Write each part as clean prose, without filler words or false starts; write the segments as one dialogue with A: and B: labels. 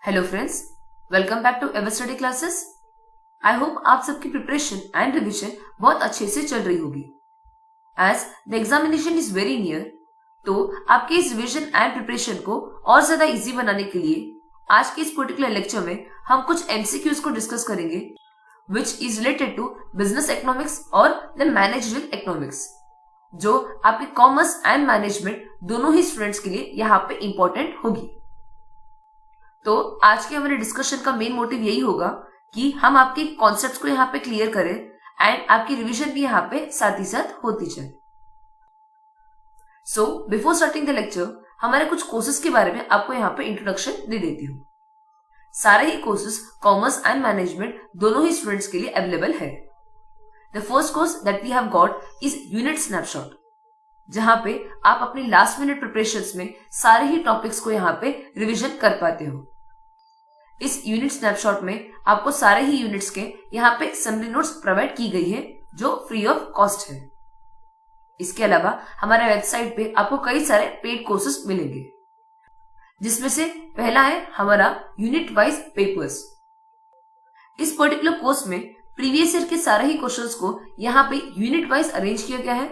A: Hello friends, welcome back to ever study classes. I hope आप सबकी preparation and revision बहुत अच्छे से चल रही होगी। As the examination is very near, तो आपके इस रिविजन एंड प्रिपरेशन को और ज्यादा इजी बनाने के लिए आज के इस पर्टिकुलर लेक्चर में हम कुछ एमसीक्यूज को डिस्कस करेंगे which is related to business economics और द मैनेजरियल इकोनॉमिक्स, जो आपके कॉमर्स एंड मैनेजमेंट दोनों ही स्टूडेंट्स के लिए यहाँ पे इंपॉर्टेंट होगी। तो आज के हमारे डिस्कशन का मेन मोटिव यही होगा कि हम आपके कॉन्सेप्ट्स को यहाँ पे क्लियर करें एंड आपकी रिवीजन भी यहाँ पे साथ ही साथ होती जाए। So before starting the lecture, हमारे कुछ कोर्सेज के बारे में आपको यहाँ पे इंट्रोडक्शन दे देती हूँ। सारे ही कोर्सेज कॉमर्स एंड मैनेजमेंट दोनों ही स्टूडेंट्स के लिए अवेलेबल है। The first course that we have got is unit snapshot, जहां पे आप अपनी लास्ट मिनट प्रिपरेशंस में सारे ही टॉपिक्स को यहाँ पे रिवीजन कर पाते हो। इस यूनिट स्नैपशॉट में आपको सारे ही यूनिट्स के यहाँ पे समरी नोट्स प्रोवाइड की गई है जो फ्री ऑफ कॉस्ट है। इसके अलावा हमारे वेबसाइट पे आपको कई सारे पेड कोर्सेज मिलेंगे, जिसमें से पहला है हमारा यूनिट वाइज पेपर्स। इस पर्टिकुलर कोर्स में प्रीवियस ईयर के सारे ही क्वेश्चंस को यहाँ पे यूनिट वाइज अरेंज किया गया है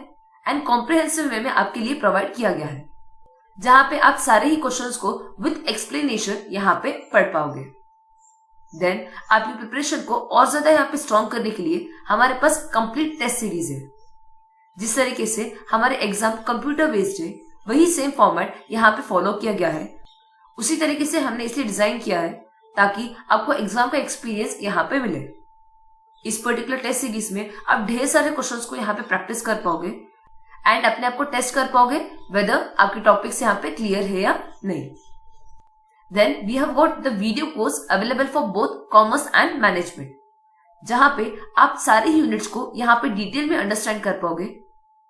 A: एंड कॉम्प्रिहेंसिव वे में आपके लिए प्रोवाइड किया गया है, जहां पे आप सारे ही क्वेश्चंस को विद एक्सप्लेनेशन यहाँ पे पढ़ पाओगे। देन आपकी प्रिपरेशन को और ज्यादा यहाँ पे स्ट्रॉन्ग करने के लिए हमारे पास कंप्लीट टेस्ट सीरीज है। जिस तरीके से हमारे एग्जाम कंप्यूटर बेस्ड है, वही सेम फॉर्मेट यहाँ पे फॉलो किया गया है। उसी तरीके से हमने इसलिए डिजाइन किया है ताकि आपको एग्जाम का एक्सपीरियंस यहाँ पे मिले। इस पर्टिकुलर टेस्ट सीरीज में आप ढेर सारे क्वेश्चंस को यहाँ पे प्रैक्टिस कर पाओगे एंड अपने आप को टेस्ट कर पाओगे वेदर आपके टॉपिक्स यहाँ पे क्लियर है या नहीं। Then we have got the video course available for both commerce and management, जहां पे आप सारे यूनिट्स को यहाँ पे डिटेल में अंडरस्टैंड कर पाओगे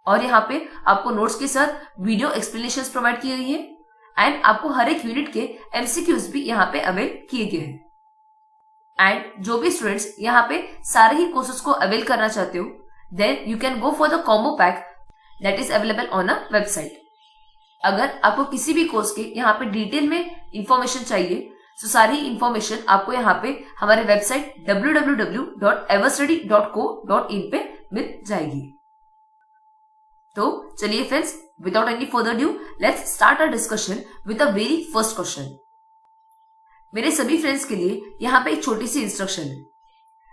A: और यहाँ पे आपको नोट्स के साथ वीडियो एक्सप्लेनेशंस प्रोवाइड की गई है एंड आपको हर एक यूनिट के एमसीक्यूज भी यहाँ पे अवेल किए गए हैं। एंड जो भी स्टूडेंट्स यहाँ पे सारे ही कोर्सेज को अवेल करना चाहते हो, then you can go for the combo pack that is available on a website. अगर आपको किसी भी कोर्स के यहाँ पे डिटेल में इंफॉर्मेशन चाहिए, तो सारी इंफॉर्मेशन आपको यहाँ पे हमारे वेबसाइट www.everstudy.co.in पे मिल जाएगी। तो चलिए friends, without any further due let's start our discussion with the very first question. मेरे सभी फ्रेंड्स के लिए यहाँ पे एक छोटी सी इंस्ट्रक्शन है।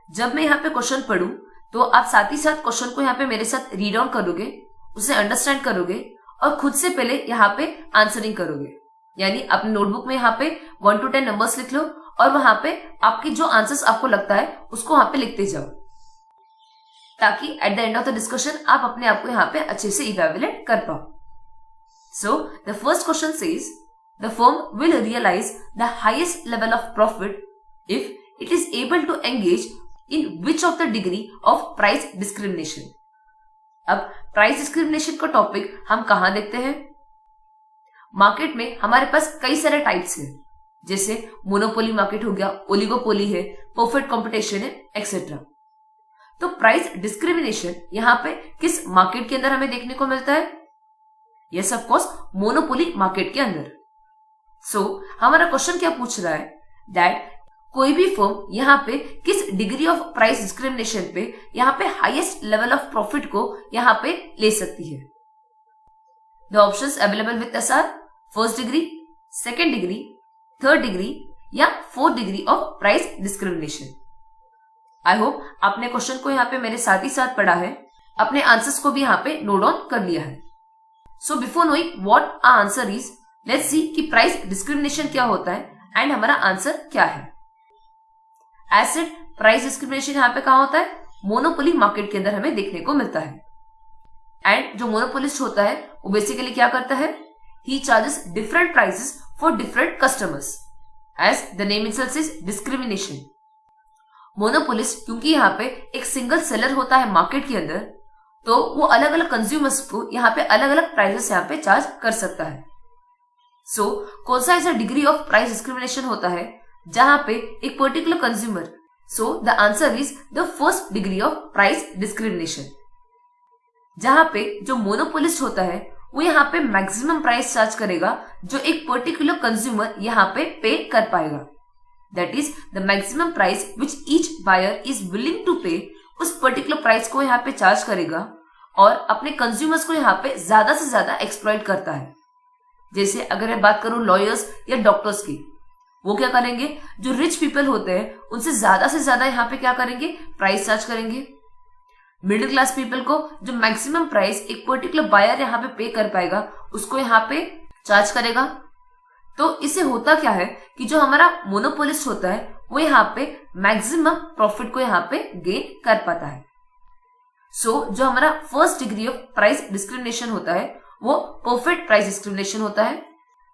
A: जब मैं यहाँ पे क्वेश्चन पढ़ूं, तो आप साथ ही साथ क्वेश्चन को यहाँ पे मेरे साथ रीड आउट करोगे, उसे अंडरस्टैंड करोगे और खुद से पहले यहाँ पे आंसरिंग करोगे। यानी अपने नोटबुक में यहाँ पे 1 to 10 नंबर्स लिख लो और वहां पे आपके जो आंसर्स आपको लगता है उसको वहां पे लिखते जाओ, ताकि at the end of the discussion आप अपने आप को यहाँ पे अच्छे से इवैल्यूएट कर पाओ। So the first question says the firm will realize the highest level of profit if it is able to engage in which of the degree of price discrimination. अब प्राइस डिस्क्रिमिनेशन का topic हम कहां देखते हैं? Market में हमारे पास कई सारे टाइप्स हैं, जैसे मोनोपोली मार्केट हो गया, ओलिगोपोली है, परफेक्ट कंपटीशन है, एक्सेट्रा। तो प्राइस डिस्क्रिमिनेशन यहाँ पे किस मार्केट के अंदर हमें देखने को मिलता है? Yes of course, monopoly market के अंदर। सो हमारा क्वेश्चन क्या पूछ रहा है दैट कोई भी फर्म यहाँ पे किस डिग्री ऑफ प्राइस डिस्क्रिमिनेशन पे यहाँ पे हाईएस्ट लेवल ऑफ प्रॉफिट को यहाँ पे ले सकती है। The options available with us are first degree, second degree, third degree या fourth degree of price discrimination. I hope आपने क्वेश्चन को यहाँ पे मेरे साथ ही साथ पढ़ा है, अपने आंसर्स को भी यहाँ पे नोट डाउन कर लिया है। So before knowing what our answer is, let's see कि प्राइस डिस्क्रिमिनेशन क्या होता है एंड हमारा आंसर क्या है। एसिड प्राइस डिस्क्रिमिनेशन यहाँ पे कहाँ होता है? मोनोपोली मार्केट के अंदर हमें देखने को मिलता है। एंड जो मोनोपोलिस्ट होता है वो बेसिकली क्या करता है? He charges different prices for different customers, as the name itself says discrimination. Monopolist क्योंकि यहाँ पे एक सिंगल सेलर होता है मार्केट के अंदर, तो वो अलग अलग कंज्यूमर्स को यहाँ पे अलग अलग प्राइसेस यहाँ पे चार्ज कर सकता है। सो कौन सा ऐसा डिग्री ऑफ प्राइस डिस्क्रिमिनेशन होता है जहां पे एक particular consumer, so the answer is the first degree of price discrimination, जहां पे जो मोनोपोलिस्ट होता है वो यहाँ पे मैक्सिमम प्राइस चार्ज करेगा जो एक पर्टिकुलर कंज्यूमर यहाँ पे पे कर पाएगा। That is the maximum price which each buyer is willing to pay, उस पर्टिकुलर प्राइस को यहाँ पे चार्ज करेगा और अपने कंज्यूमर्स को यहाँ पे ज्यादा से ज्यादा एक्सप्लॉइट करता है। जैसे अगर मैं बात करूं लॉयर्स या डॉक्टर्स की, वो क्या करेंगे, जो रिच पीपल होते हैं उनसे ज्यादा यहाँ पे क्या करेंगे, प्राइस चार्ज करेंगे। मिडिल क्लास पीपल को जो मैक्सिमम प्राइस एक पर्टिकुलर बायर यहाँ पे कर पाएगा उसको यहाँ पे चार्ज करेगा। तो इससे होता क्या है कि जो हमारा मोनोपोलिस्ट होता है वो यहाँ पे मैक्सिमम प्रॉफिट को यहाँ पे गेन कर पाता है। सो जो हमारा first degree of price discrimination होता है वो परफेक्ट प्राइस डिस्क्रिमिनेशन होता है,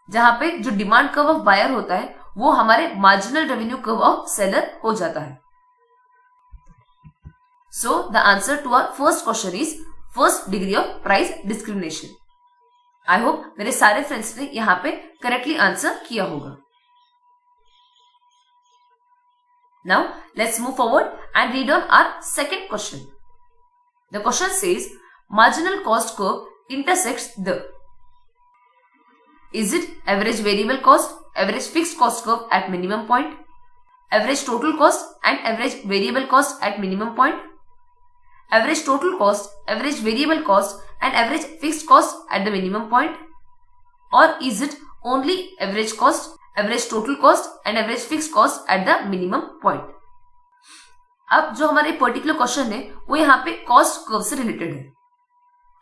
A: जहां पे जो डिमांड कर्व ऑफ बायर होता है वो हमारे marginal revenue curve of seller हो जाता है। So the answer to our first question is first degree of price discrimination. I hope मेरे सारे फ्रेंड्स ने यहाँ पे करेक्टली आंसर किया होगा। Now let's move forward and read on our second question. The question says marginal cost curve intersects the, is it average variable cost, average fixed cost curve at minimum point, average total cost and average variable cost at minimum point, average total cost, average variable cost and average fixed cost at the minimum point, or is it only average cost, average total cost and average fixed cost at the minimum point? अब जो हमारे particular question है वो यहाँ पे cost curve से related है।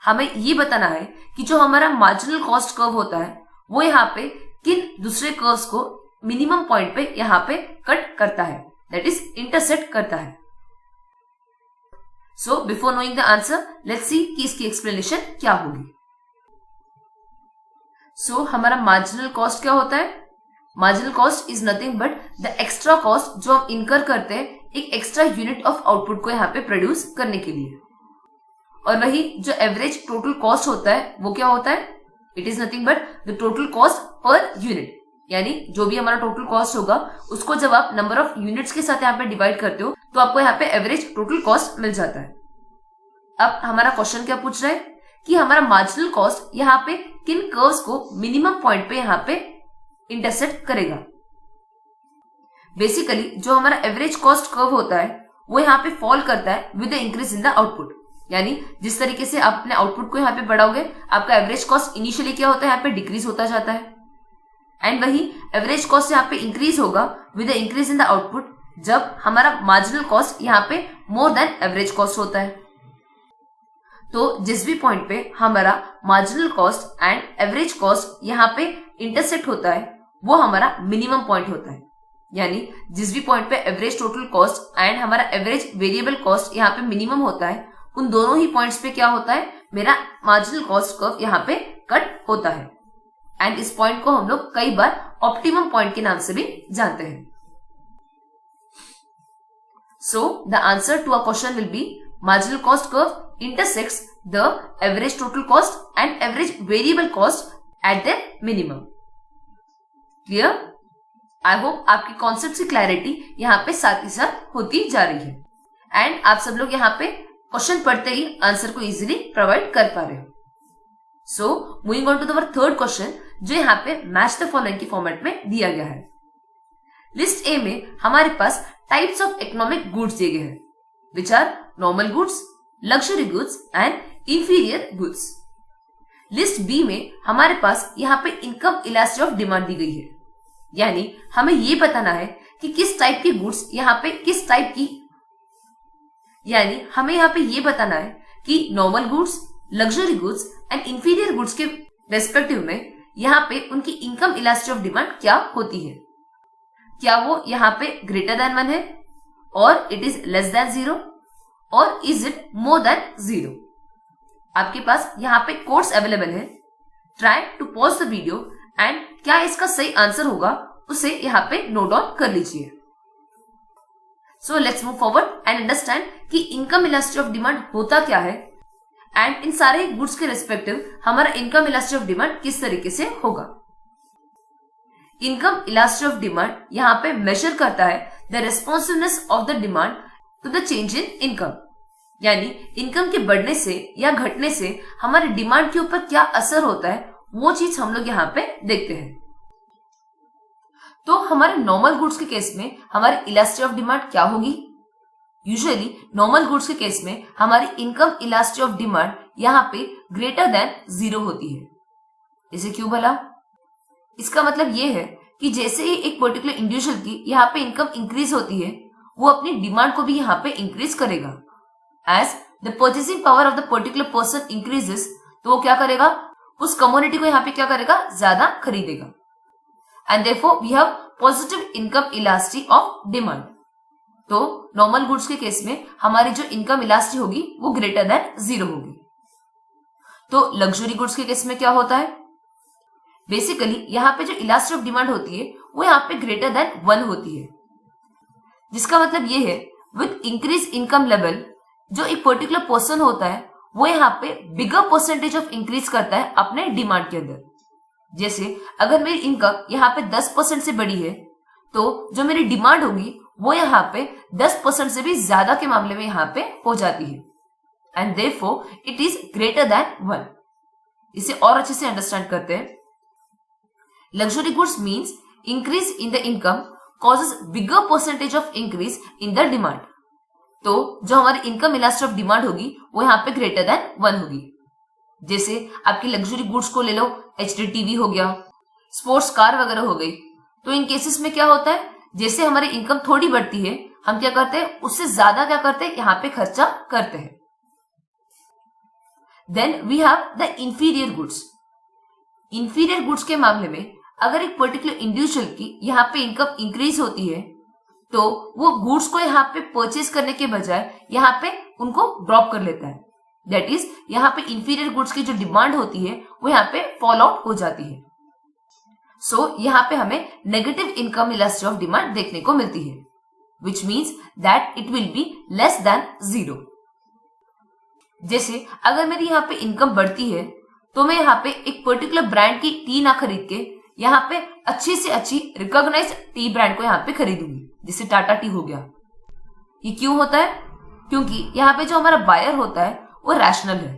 A: हमें ये बताना है कि जो हमारा मार्जिनल कॉस्ट कर्व होता है वो यहाँ पे किन दूसरे कर्व्स को मिनिमम पॉइंट पे यहाँ पे कट करता है, दैट इज इंटरसेक्ट करता है। So before knowing the answer let's see कि इसकी एक्सप्लेनेशन क्या होगी। सो हमारा मार्जिनल कॉस्ट क्या होता है? Marginal cost is nothing but the extra cost जो हम इनकर करते हैं एक एक्स्ट्रा यूनिट ऑफ आउटपुट को यहाँ पे प्रोड्यूस करने के लिए। और वही जो एवरेज टोटल कॉस्ट होता है वो क्या होता है? It is nothing but the total cost per unit, यानी जो भी हमारा टोटल कॉस्ट होगा उसको जब आप नंबर ऑफ यूनिट्स के साथ यहाँ पे डिवाइड करते हो तो आपको यहाँ पे एवरेज टोटल कॉस्ट मिल जाता है। अब हमारा क्वेश्चन क्या पूछ रहा है कि हमारा मार्जिनल कॉस्ट यहाँ पे किन कर्व्स को मिनिमम पॉइंट पे यहाँ पे इंटरसेक्ट करेगा। बेसिकली जो हमारा एवरेज कॉस्ट कर्व होता है वो यहाँ पे फॉल करता है with the increase in the output, यानी जिस तरीके से आप अपने आउटपुट को यहाँ पे बढ़ाओगे आपका एवरेज कॉस्ट इनिशियली क्या होता है, यहाँ पे डिक्रीज होता जाता है। एंड वही एवरेज कॉस्ट यहाँ पे इंक्रीज होगा with the increase in the output जब हमारा मार्जिनल कॉस्ट यहाँ पे मोर देन एवरेज कॉस्ट होता है। तो जिस भी पॉइंट पे हमारा marginal cost and average cost यहाँ पे इंटरसेक्ट होता है वो हमारा मिनिमम पॉइंट होता है, यानी जिस भी पॉइंट पे एवरेज टोटल कॉस्ट एंड हमारा एवरेज वेरिएबल कॉस्ट यहाँ पे मिनिमम होता है उन दोनों ही पॉइंट्स पे क्या होता है, मेरा मार्जिनल कॉस्ट कर्व यहाँ पे कट होता है। एंड इस पॉइंट को हम लोग कई बार ऑप्टिमम पॉइंट के नाम से भी जानते हैं। So the answer to a question will be marginal cost curve intersects the average total cost and average variable cost at the minimum. Clear? I hope आपकी कॉन्सेप्ट की क्लैरिटी यहाँ पे साथ ही साथ होती जा रही है एंड आप सब लोग यहाँ पे क्वेश्चन पढ़ते ही आंसर को इजीली प्रोवाइड कर पा रहे हो। So moving on to the third question जो यहाँ पे मैच द फॉलोइंग की फॉर्मेट में दिया गया है। लिस्ट ए में हमारे पास टाइप्स ऑफ इकोनॉमिक गुड्स दिए गए हैं which are normal goods, luxury goods and inferior goods. List B में हमारे पास यहाँ पे इनकम इलास्टिसिटी ऑफ डिमांड दी गई है, यानी हमें ये बताना है कि किस टाइप की गुड्स यहाँ पे किस टाइप की, यानी हमें यहाँ पे ये बताना है कि normal goods, luxury goods and inferior goods के रेस्पेक्टिव में यहाँ पे उनकी इनकम इलास्टिसिटी ऑफ डिमांड क्या होती है। क्या वो यहाँ पे ग्रेटर देन 1 है और इट इज लेस देन 0 और इज इट मोर देन 0। आपके पास यहाँ पे कोड्स अवेलेबल है, try to pause the video and क्या इसका सही आंसर होगा उसे यहाँ पे नोट डाउन कर लीजिए। So let's move forward and understand कि इनकम इलास्टिसिटी ऑफ डिमांड होता क्या है एंड इन सारे गुड्स के रेस्पेक्टिव हमारा इनकम इलास्टिसिटी ऑफ डिमांड किस तरीके से होगा। इनकम इलास्टिसिटी ऑफ डिमांड यहाँ पे मेजर करता है the responsiveness of the demand to the change in income, यानी इनकम के बढ़ने से या घटने से हमारे डिमांड के ऊपर क्या असर होता है वो चीज हम लोग यहाँ पे देखते हैं। तो हमारे नॉर्मल गुड्स के केस में हमारी इलास्टिसिटी ऑफ डिमांड क्या होगी? यूजुअली नॉर्मल गुड्स के केस में हमारी इनकम इलास्टिसिटी ऑफ डिमांड यहाँ पे ग्रेटर देन 0 होती है। इसे क्यों भला? इसका मतलब ये है कि जैसे ही एक पर्टिकुलर इंडिविजुअल की यहाँ पे इनकम इंक्रीज होती है, वो अपनी डिमांड को भी यहाँ पे इंक्रीज करेगा। As the purchasing power of the particular person increases, तो वो क्या करेगा? उस कमोडिटी को यहाँ पे क्या करेगा? ज्यादा खरीदेगा। And therefore we have positive income elasticity of demand. तो नॉर्मल गुड्स के केस में हमारी जो इनकम इलास्टिसिटी होगी वो ग्रेटर देन 0 होगी। तो लग्जरी गुड्स के केस में क्या होता है? बेसिकली यहाँ पे जो इलास्टिसिटी ऑफ डिमांड होती है वो यहाँ पे ग्रेटर देन 1 होती है, जिसका मतलब ये है विद इंक्रीज इनकम लेवल जो एक पर्टिकुलर पर्सन होता है वो यहाँ पे बिगर परसेंटेज ऑफ इंक्रीज करता है अपने डिमांड के अंदर। जैसे अगर मेरी इनकम यहाँ पे 10% से बड़ी है, तो जो मेरी डिमांड होगी वो यहाँ पे 10% से भी ज्यादा के मामले में यहाँ पे हो जाती है। And therefore it is greater than 1। इसे और अच्छे से अंडरस्टैंड करते हैं। Luxury goods means increase in the income causes bigger percentage of increase in the demand. तो जो हमारी इनकम इलास्टिसिटी ऑफ डिमांड होगी वो यहाँ पे ग्रेटर देन 1 होगी। जैसे आपकी लग्जरी गुड्स को ले लो, एचडी टीवी हो गया, स्पोर्ट्स कार वगैरह हो गई। तो इन केसेस में क्या होता है, जैसे हमारी इनकम थोड़ी बढ़ती है, हम क्या करते हैं? उससे ज्यादा क्या करते हैं? यहाँ पे खर्चा करते हैं। Then we have the inferior goods. Inferior goods के मामले में अगर एक पर्टिकुलर इंडिविजुअल की यहाँ पे इनकम इंक्रीज होती है, तो वो गुड्स को यहाँ पे परचेज करने के बजाय यहाँ पे उनको ड्रॉप कर लेता है। दैट इज यहाँ पे इंफीरियर गुड्स की जो डिमांड होती है वो यहाँ पे फॉल आउट हो जाती है। सो यहाँ पे हमें negative income elasticity of demand देखने को मिलती है, which means that it will be less than 0। जैसे अगर मेरी यहाँ पे इनकम बढ़ती है, तो मैं यहाँ पे एक पर्टिकुलर ब्रांड की टी ना खरीद के यहाँ पे अच्छी से अच्छी रिकॉग्नाइज्ड टी ब्रांड को यहाँ पे खरीदूंगी, जिसे टाटा टी हो गया। ये क्यों होता है? क्योंकि यहाँ पे जो हमारा बायर होता है वो रैशनल है।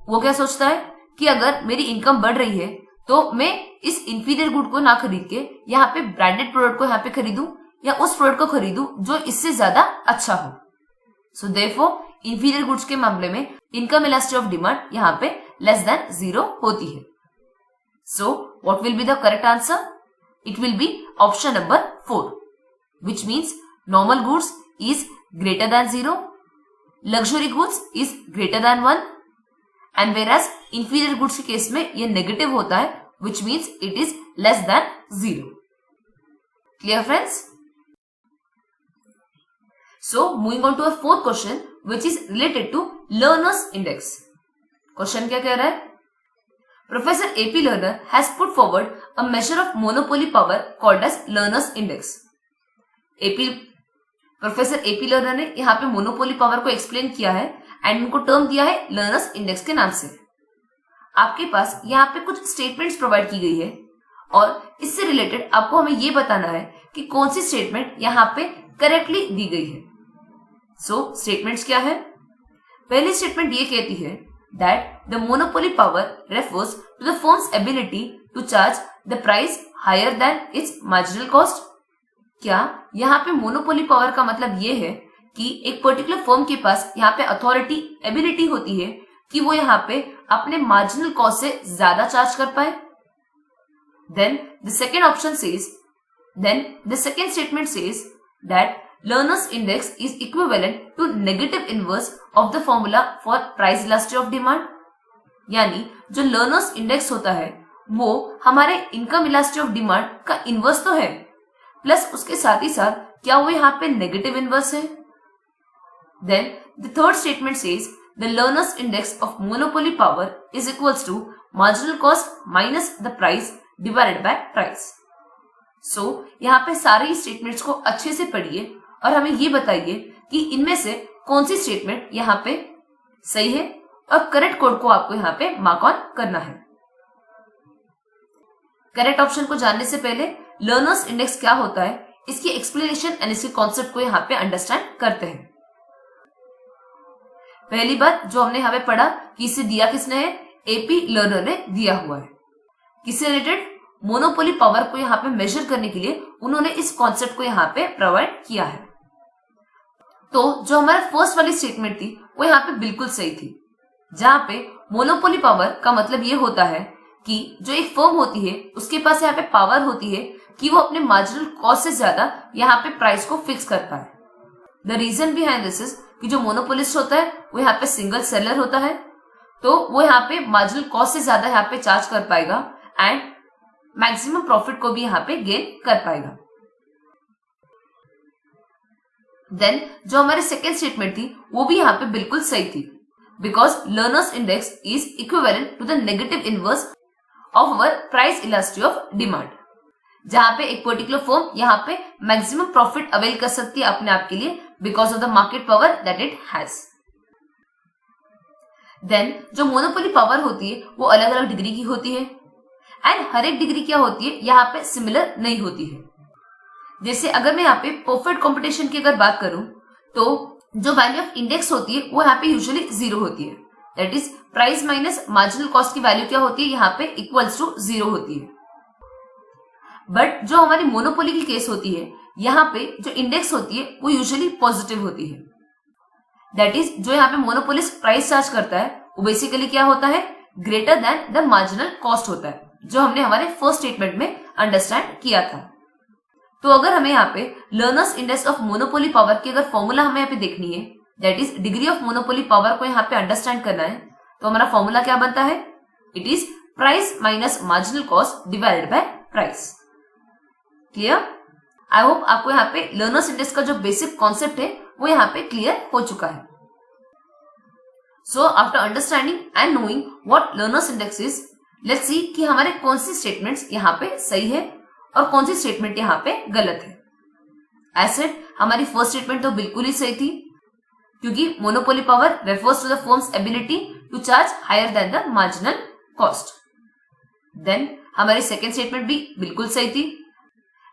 A: वो क्या सोचता है कि अगर मेरी इनकम बढ़ रही है तो मैं इस इंफीरियर गुड को ना खरीद के यहाँ पे ब्रांडेड प्रोडक्ट को यहाँ पे खरीदूं, या उस प्रोडक्ट को खरीदूं जो इससे ज्यादा अच्छा हो। सो देयरफॉर इंफीरियर गुड्स के मामले में इनकम इलास्टिसिटी ऑफ डिमांड यहाँ पे लेस देन 0 होती है। So what will be the correct answer? It will be option number 4, which means normal goods is greater than 0, luxury goods is greater than 1, and whereas inferior goods के case में ये negative होता है, which means it is less than 0. Clear friends? So moving on to our fourth question, which is related to Lerner's index. Question क्या कह रहा है? Professor A.P. Lerner has put forward a measure of monopoly power called as Lerner's index. Professor AP learner ने यहाँ पे monopoly power को explain किया है एंड उनको टर्म दिया है लर्नर्स इंडेक्स के नाम से। आपके पास यहाँ पे कुछ स्टेटमेंट्स प्रोवाइड की गई है और इससे रिलेटेड आपको हमें ये बताना है कि कौन सी स्टेटमेंट यहाँ पे करेक्टली दी गई है। सो स्टेटमेंट्स क्या है? पहली स्टेटमेंट ये कहती है that the monopoly power refers to the firm's ability to charge the price higher than its marginal cost. क्या यहाँ पे मोनोपोली पावर का मतलब ये है कि एक पर्टिकुलर फर्म के पास यहाँ पे अथॉरिटी एबिलिटी होती है कि वो यहाँ पे अपने मार्जिनल कॉस्ट से ज्यादा चार्ज कर पाए? Then the second statement says that Lerner's index is equivalent to negative inverse of the formula for price elasticity of demand. यानी जो लर्नर्स इंडेक्स होता है वो हमारे इनकम इलास्टिसिटी ऑफ डिमांड का इनवर्स तो है, प्लस उसके साथ ही साथ क्या वो यहाँ पे नेगेटिव इनवर्स है। Then the third statement says the Lerner's index of monopoly power is equals to marginal cost minus the price divided by price. So यहाँ पे सारे स्टेटमेंट्स को अच्छे से पढ़िए और हमें ये बताइए कि इनमें से कौन सी स्टेटमेंट यहाँ पे सही है और करेक्ट कोड को आपको यहाँ पे मार्क ऑन करना है। करेक्ट ऑप्शन को जानने से पहले लर्नर्स इंडेक्स क्या होता है इसकी एक्सप्लेनेशन एंड इसके कॉन्सेप्ट को यहाँ पे अंडरस्टैंड करते हैं। पहली बात जो हमने यहाँ पे पढ़ा कि इसे दिया किसने है? एपी लर्नर ने दिया हुआ है। किससे रिलेटेड? मोनोपोली पावर को यहाँ पे मेजर करने के लिए उन्होंने इस कॉन्सेप्ट को यहाँ पे प्रोवाइड किया है। तो जो हमारा फर्स्ट वाली स्टेटमेंट थी वो यहाँ पे बिल्कुल सही थी, जहां पे मोनोपोली पावर का मतलब ये होता है कि जो एक फर्म होती है उसके पास यहाँ पे पावर होती है कि वो अपने मार्जिनल कॉस्ट से ज्यादा यहाँ पे प्राइस को फिक्स कर पाए। The reason behind this is कि जो मोनोपोलिस्ट होता है वो यहाँ पे सिंगल सेलर होता है, तो वो यहाँ पे मार्जिनल कॉस्ट से ज्यादा यहाँ पे चार्ज कर पाएगा एंड मैक्सिमम प्रॉफिट को भी यहाँ पे गेन कर पाएगा। देन जो हमारी सेकेंड स्टेटमेंट थी वो भी यहाँ पे बिल्कुल सही थी, because Lerner's index is equivalent to the negative inverse of our price elasticity of demand, जहां पे एक पर्टिकुलर फर्म यहाँ पे मैक्सिमम प्रॉफिट अवेल कर सकती है अपने आप के लिए because of the market power that it has. Then जो मोनोपोली पावर होती है वो अलग अलग डिग्री की होती है एंड हर एक डिग्री क्या होती है यहाँ पे सिमिलर नहीं होती है। जैसे अगर मैं यहाँ पे परफेक्ट कंपटीशन की अगर बात करूं तो जो वैल्यू ऑफ इंडेक्स होती है वो यहाँ पे यूजुअली 0 होती है, that is price minus marginal cost की वैल्यू क्या होती है यहाँ पे इक्वल्स टू 0 होती है। बट जो हमारी मोनोपोली की केस होती है यहाँ पे जो इंडेक्स होती है वो यूजुअली पॉजिटिव होती है, दैट इज जो यहाँ पे मोनोपोलिस्ट प्राइस चार्ज करता है वो बेसिकली क्या होता है, greater than the marginal cost होता है, जो हमने हमारे फर्स्ट स्टेटमेंट में अंडरस्टैंड किया था। तो अगर हमें यहाँ पे learners index of monopoly power की अगर फॉर्मूला हमें यहाँ पे देखनी है, that is degree of monopoly power को यहाँ पे अंडरस्टैंड करना है, तो हमारा फॉर्मूला क्या बनता है, it is price minus marginal cost divided by price. Clear? I hope आपको यहाँ पे लर्नर्स इंडेक्स का जो बेसिक कॉन्सेप्ट है वो यहाँ पे क्लियर हो चुका है। So after understanding and knowing what learners index is, let's see कि हमारे कौन सी स्टेटमेंट्स यहाँ पे सही है और कौन सी स्टेटमेंट यहाँ पे गलत है। एज सेड हमारी फर्स्ट स्टेटमेंट तो बिल्कुल ही सही थी, क्योंकि monopoly power refers to the firm's ability to charge higher than the marginal cost. Then हमारी सेकेंड स्टेटमेंट भी बिल्कुल सही थी,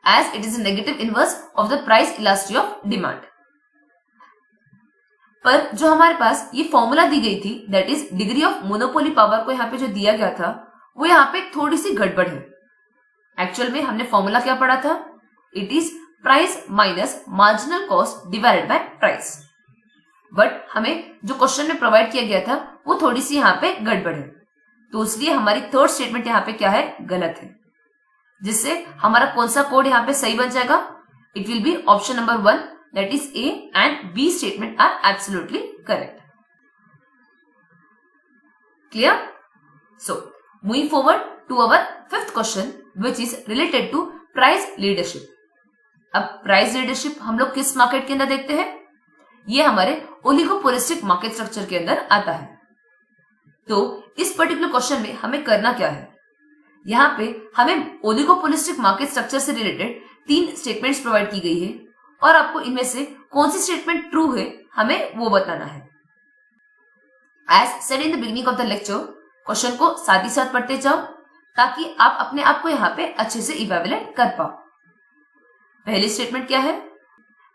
A: as it is a negative inverse of the price elasticity of demand। पर जो हमारे पास ये फॉर्मूला दी गई थी, that is degree of monopoly power को यहाँ पे जो दिया गया था वो यहाँ पे थोड़ी सी गड़बड़ है। एक्चुअल में हमने फॉर्मूला क्या पढ़ा था, it is price minus marginal cost divided by price, but हमें जो क्वेश्चन में प्रोवाइड किया गया था वो थोड़ी सी यहाँ पे गड़बड़ है, तो इसलिए हमारी थर्ड स्टेटमेंट यहाँ पे क्या है, गलत है, जिससे हमारा कौन सा कोड यहाँ पे सही बन जाएगा, it will be option number 1, that is A and B statement are absolutely correct. Clear? So moving forward to our fifth question which is related to price leadership. अब प्राइस लीडरशिप हम लोग किस market के अंदर देखते हैं, ये हमारे ओलिगोपोलिस्टिक मार्केट स्ट्रक्चर के अंदर आता है। तो इस पर्टिकुलर क्वेश्चन में हमें करना क्या है, यहाँ पे हमें ओलिगोपोलिस्टिक मार्केट स्ट्रक्चर से रिलेटेड 3 स्टेटमेंट्स प्रोवाइड की गई है और आपको इनमें से कौन सी स्टेटमेंट ट्रू है हमें वो बताना है। As said in the beginning of the lecture, question को साथ ही साथ पढ़ते जाओ ताकि आप अपने आप को यहाँ पे अच्छे से इवैल्यूएट कर पाओ। पहली स्टेटमेंट क्या है,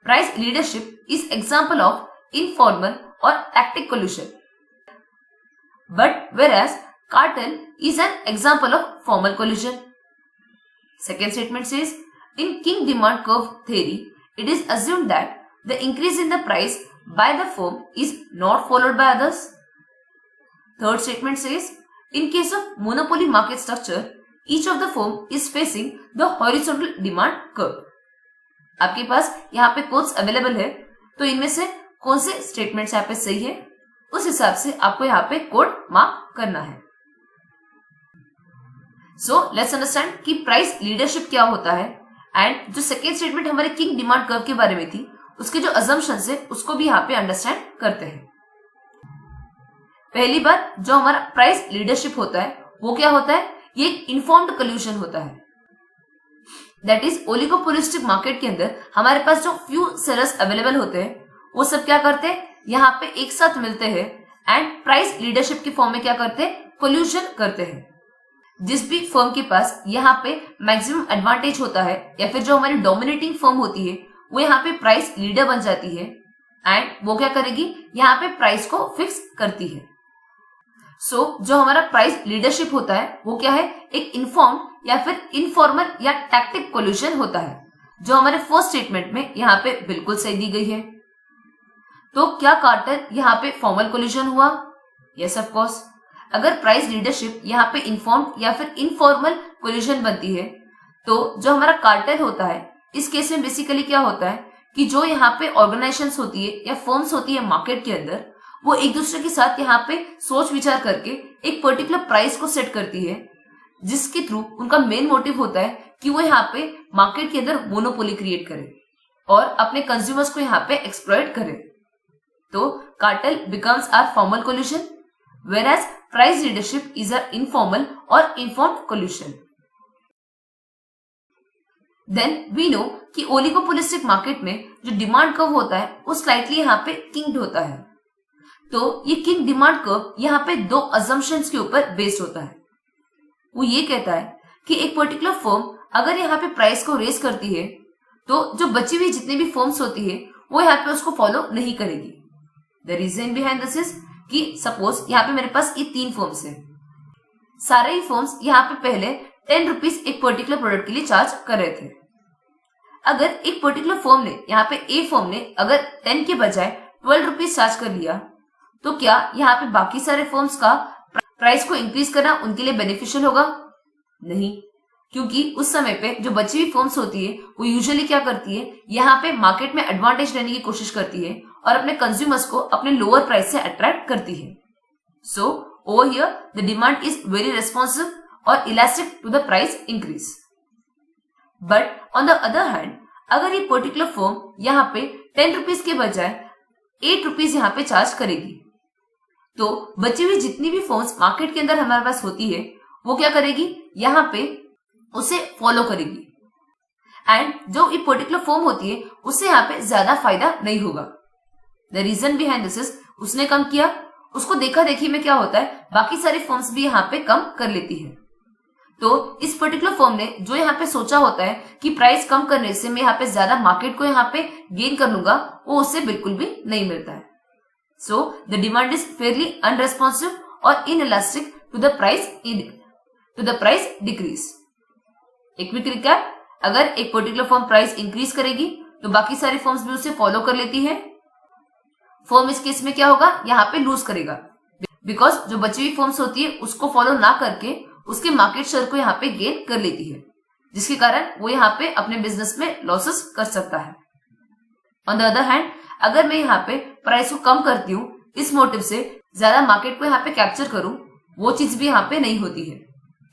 A: price leadership is example of informal और tactic collusion, but whereas cartel is an example of formal collusion. Second statement says, in King demand curve theory, it is assumed that the increase in the price by the firm is not followed by others. Third statement says, in case of monopoly market structure, each of the firm is facing the horizontal demand curve. आपके पास यहाँ पे codes available है, तो इनमें से कौन से स्टेटमेंट्स यहाँ पे सही है उस हिसाब से आपको यहाँ पे कोड मार्क करना है। सो लेट्स अंडरस्टैंड कि प्राइस लीडरशिप क्या होता है एंड जो सेकेंड स्टेटमेंट हमारे किंग डिमांड कर्व के बारे में थी उसके जो अजम्पशंस है उसको भी यहाँ पे अंडरस्टैंड करते हैं। पहली बार जो हमारा प्राइस लीडरशिप होता है वो क्या होता है, ये एक इन्फॉर्म्ड कोल्यूशन होता है, दैट इज ओलिगोपोलिस्टिक मार्केट के अंदर हमारे पास जो फ्यू सेलर्स अवेलेबल होते हैं वो सब क्या करते हैं, यहाँ पे एक साथ मिलते हैं एंड प्राइस लीडरशिप की फॉर्म में क्या करते हैं, कोल्यूशन करते हैं। जिस भी फर्म के पास यहाँ पे मैक्सिमम एडवांटेज होता है या फिर जो हमारी डोमिनेटिंग फर्म होती है वो यहाँ पे प्राइस लीडर बन जाती है एंड वो क्या करेगी, यहाँ पे प्राइस को फिक्स करती है। सो जो हमारा प्राइस लीडरशिप होता है वो क्या है, एक इन्फॉर्म या फिर इनफॉर्मल या टैक्टिक कोल्यूशन होता है, जो हमारे फर्स्ट स्टेटमेंट में यहाँ पे बिल्कुल सही दी गई है। तो क्या कार्टेल यहाँ पे फॉर्मल कोल्यूशन हुआ? Yes of course. अगर प्राइस लीडरशिप यहाँ पे इन्फॉर्म्ड या फिर इनफॉर्मल कोल्यूशन बनती है, तो जो हमारा कार्टेल होता है इस केस में बेसिकली क्या होता है कि जो यहाँ पे ऑर्गेनाइजेशंस होती है या फर्म्स होती है मार्केट के अंदर, वो एक दूसरे के साथ यहाँ पे सोच विचार करके एक पर्टिकुलर प्राइस को सेट करती है, जिसके थ्रू उनका मेन मोटिव होता है कि वो यहाँ पे मार्केट के अंदर मोनोपोली क्रिएट करे और अपने कंज्यूमर्स को यहाँ पे एक्सप्लॉइट करे। तो cartel becomes or formal collusion, whereas price leadership is an informal or informed collusion. Then we know कि ओलिगोपोलिस्टिक मार्केट में जो डिमांड कर्व होता है वो स्लाइटली यहाँ पे किंग्ड होता है। तो ये किंग डिमांड कर्व यहाँ पे दो अजम्पशंस के ऊपर बेस्ड होता है। वो ये कहता है कि एक पर्टिकुलर फर्म अगर यहाँ पे प्राइस को रेस करती है तो जो बची हुई जितनी भी फर्म्स होती है वो यहाँ पे उसको फॉलो नहीं करेगी। The reason behind this is कि सपोज यहाँ पे मेरे पास ये 3 फर्म्स है। सारे ही फर्म्स यहाँ पे पहले 10 रुपीज एक पर्टिकुलर प्रोडक्ट के लिए चार्ज कर रहे थे। अगर एक पर्टिकुलर फर्म ने यहाँ पे ए फर्म ने अगर 10 के बजाय 12 रुपीज चार्ज कर लिया, तो क्या यहाँ पे बाकी सारे फर्म्स का प्राइस को इंक्रीज करना उनके लिए बेनिफिशियल होगा? नहीं, क्योंकि उस समय पे जो बची हुई फर्म्स होती है वो यूजुअली क्या करती है, यहाँ पे मार्केट में एडवांटेज लेने की कोशिश करती है और अपने कंज्यूमर्स को अपने लोअर प्राइस से अट्रैक्ट करती है। So over here the demand is very responsive और elastic to the price increase. But on the other hand, अगर ये पर्टिकुलर फर्म यहाँ पे 10 रुपीज के बजाय 8 रुपीज यहाँ पे चार्ज करेगी, तो बची हुई जितनी भी फर्म्स मार्केट के अंदर हमारे पास होती है वो क्या करेगी, यहाँ पे उसे फॉलो करेगी एंड जो ये पर्टिकुलर फर्म होती है उससे यहाँ पे ज्यादा फायदा नहीं होगा। The reason behind this is उसने कम किया, उसको देखा देखी में क्या होता है बाकी सारी फर्म्स भी यहाँ पे कम कर लेती है। तो इस पर्टिकुलर फर्म ने जो यहाँ पे सोचा होता है कि प्राइस कम करने से मैं यहाँ पे ज्यादा मार्केट को यहाँ पे गेन कर लूंगा, वो उससे बिल्कुल भी नहीं मिलता है। So the demand is fairly unresponsive और inelastic to the price decrease. एक क्विक रिकैप, अगर एक पर्टिकुलर फर्म प्राइस इंक्रीज करेगी तो बाकी सारी फर्म्स भी उसे फॉलो कर लेती है। फर्म इस केस में क्या होगा, यहाँ पे लूज करेगा, बिकॉज जो बची हुई फर्म्स होती है उसको फॉलो ना करके उसके मार्केट शेयर को यहाँ पे गेन कर लेती है, जिसके कारण वो यहाँ पे अपने बिजनेस में लॉसेस कर सकता है। ऑन द अदर हैंड, अगर मैं यहाँ पे प्राइस को कम करती हूँ इस मोटिव से ज्यादा मार्केट को यहाँ पे कैप्चर करूं, वो चीज भी यहाँ पे नहीं होती है,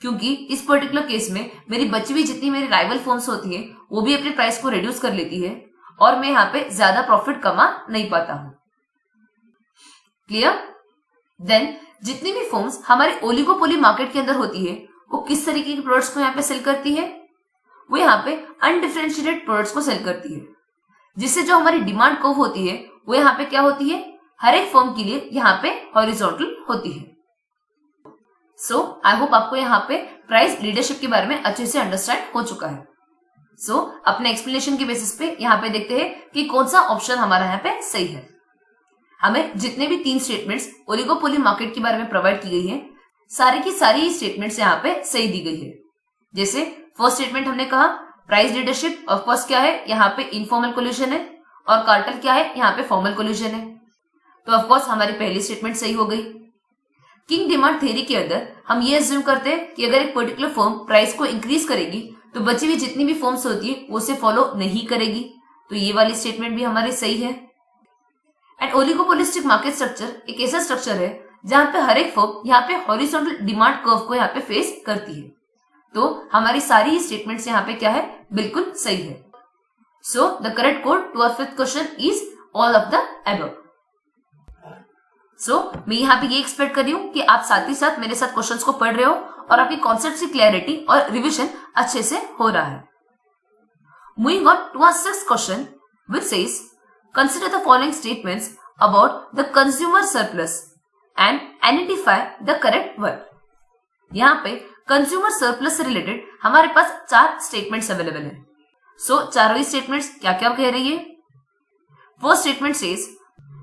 A: क्योंकि इस पर्टिकुलर केस में मेरी बची हुई जितनी मेरी राइवल फर्म्स होती है वो भी अपने प्राइस को रिड्यूस कर लेती है और मैं यहाँ पे ज्यादा प्रॉफिट कमा नहीं पाता हूँ। क्लियर? देन जितनी भी फर्म्स हमारे ओलिगोपोली मार्केट के अंदर होती है वो किस तरीके के प्रोडक्ट्स को यहाँ पे सेल करती है, वो यहाँ पे अनडिफरेंशिएटेड प्रोडक्ट्स को सेल करती है, जिससे जो हमारी डिमांड कर्व होती है वो यहाँ पे क्या होती है, हर एक फर्म के लिए यहाँ पे हॉरिजॉन्टल होती है। सो आई होप आपको यहाँ पे प्राइस लीडरशिप के बारे में अच्छे से अंडरस्टैंड हो चुका है। सो अपने एक्सप्लेनेशन के बेसिस पे यहाँ पे देखते हैं कि कौन सा ऑप्शन हमारा यहाँ पे सही है। हमें जितने भी 3 स्टेटमेंट्स ओलिगोपोली मार्केट के बारे में प्रोवाइड की गई है, सारी की सारी स्टेटमेंट्स यहाँ पे सही दी गई है। जैसे फर्स्ट स्टेटमेंट हमने कहा प्राइस लीडरशिप ऑफ कोर्स क्या है, यहाँ पे इनफॉर्मल कोल्यूशन है, और कार्टेल क्या है, यहाँ पे फॉर्मल कोल्यूशन है। तो ऑफ कोर्स हमारी पहली स्टेटमेंट सही हो गई। किंग डिमांड थ्योरी के अंदर हम ये अज्यूम करते हैं कि अगर एक पर्टिकुलर फर्म प्राइस को इंक्रीज करेगी तो बची हुई जितनी भी फर्म्स होती है वो उसे फॉलो नहीं करेगी, तो ये वाली स्टेटमेंट भी हमारी सही है। एंड ओलिगोपोलिस्टिक मार्केट स्ट्रक्चर एक ऐसा स्ट्रक्चर है जहां पे हर एक फर्म यहाँ पे हॉरिजॉन्टल डिमांड कर्व को यहाँ पे फेस करती है, तो हमारी सारी ही स्टेटमेंट्स यहाँ पे क्या है, बिल्कुल सही है। So the correct code to our fifth question is all of the above. So मैं यहाँ पे ये एक्सपेक्ट कर रही हूँ कि आप साथ ही साथ मेरे साथ क्वेश्चंस को पढ़ रहे हो और आपकी कॉन्सेप्ट की क्लैरिटी और रिविजन अच्छे से हो रहा है। Moving on to our sixth question which says consider the following statements about the consumer surplus and identify the correct word। यहाँ पे कंज्यूमर सरप्लस से रिलेटेड हमारे पास 4 स्टेटमेंट्स अवेलेबल है। सो चारों ही स्टेटमेंट्स क्या क्या कह रही है। First statement says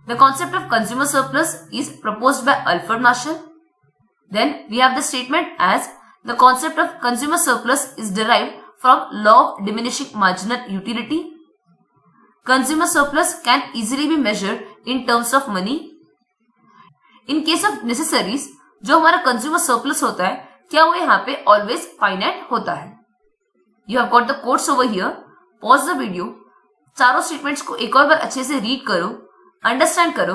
A: the concept of consumer surplus is proposed by Alfred Marshall. Then we have the statement as the concept of consumer surplus is derived from law of diminishing marginal utility. Consumer surplus can easily be measured in terms of money. In case of necessities जो हमारा consumer surplus होता है, क्या वो यहाँ पे always finite होता है? You have got the codes over here. Pause the video, चारों स्टेटमेंट्स को एक और बार अच्छे से रीड करो, अंडरस्टैंड करो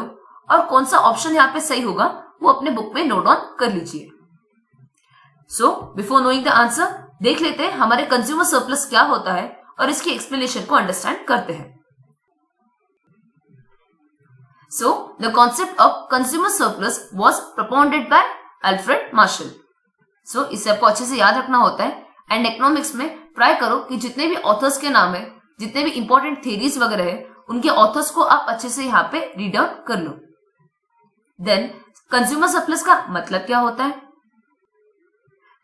A: और कौन सा ऑप्शन यहाँ पे सही होगा वो अपने बुक में नोट ऑन कर लीजिए. सो बिफोर नोइंग द आंसर, देख लेते हैं हमारे कंज्यूमर सरप्लस क्या होता है और इसकी एक्सप्लेनेशन को अंडरस्टैंड करते हैं. So, the concept of consumer surplus was propounded by Alfred Marshall. So, इसे आपको अच्छे से याद रखना होता है. एंड इकोनॉमिक्स में ट्राई करो कि जितने भी ऑथर्स के नाम है, जितने भी इंपॉर्टेंट थ्योरीज वगैरह है, उनके ऑथर्स को आप अच्छे से यहाँ पे रीड आउट कर लो. देन कंज्यूमर सरप्लस का मतलब क्या होता है?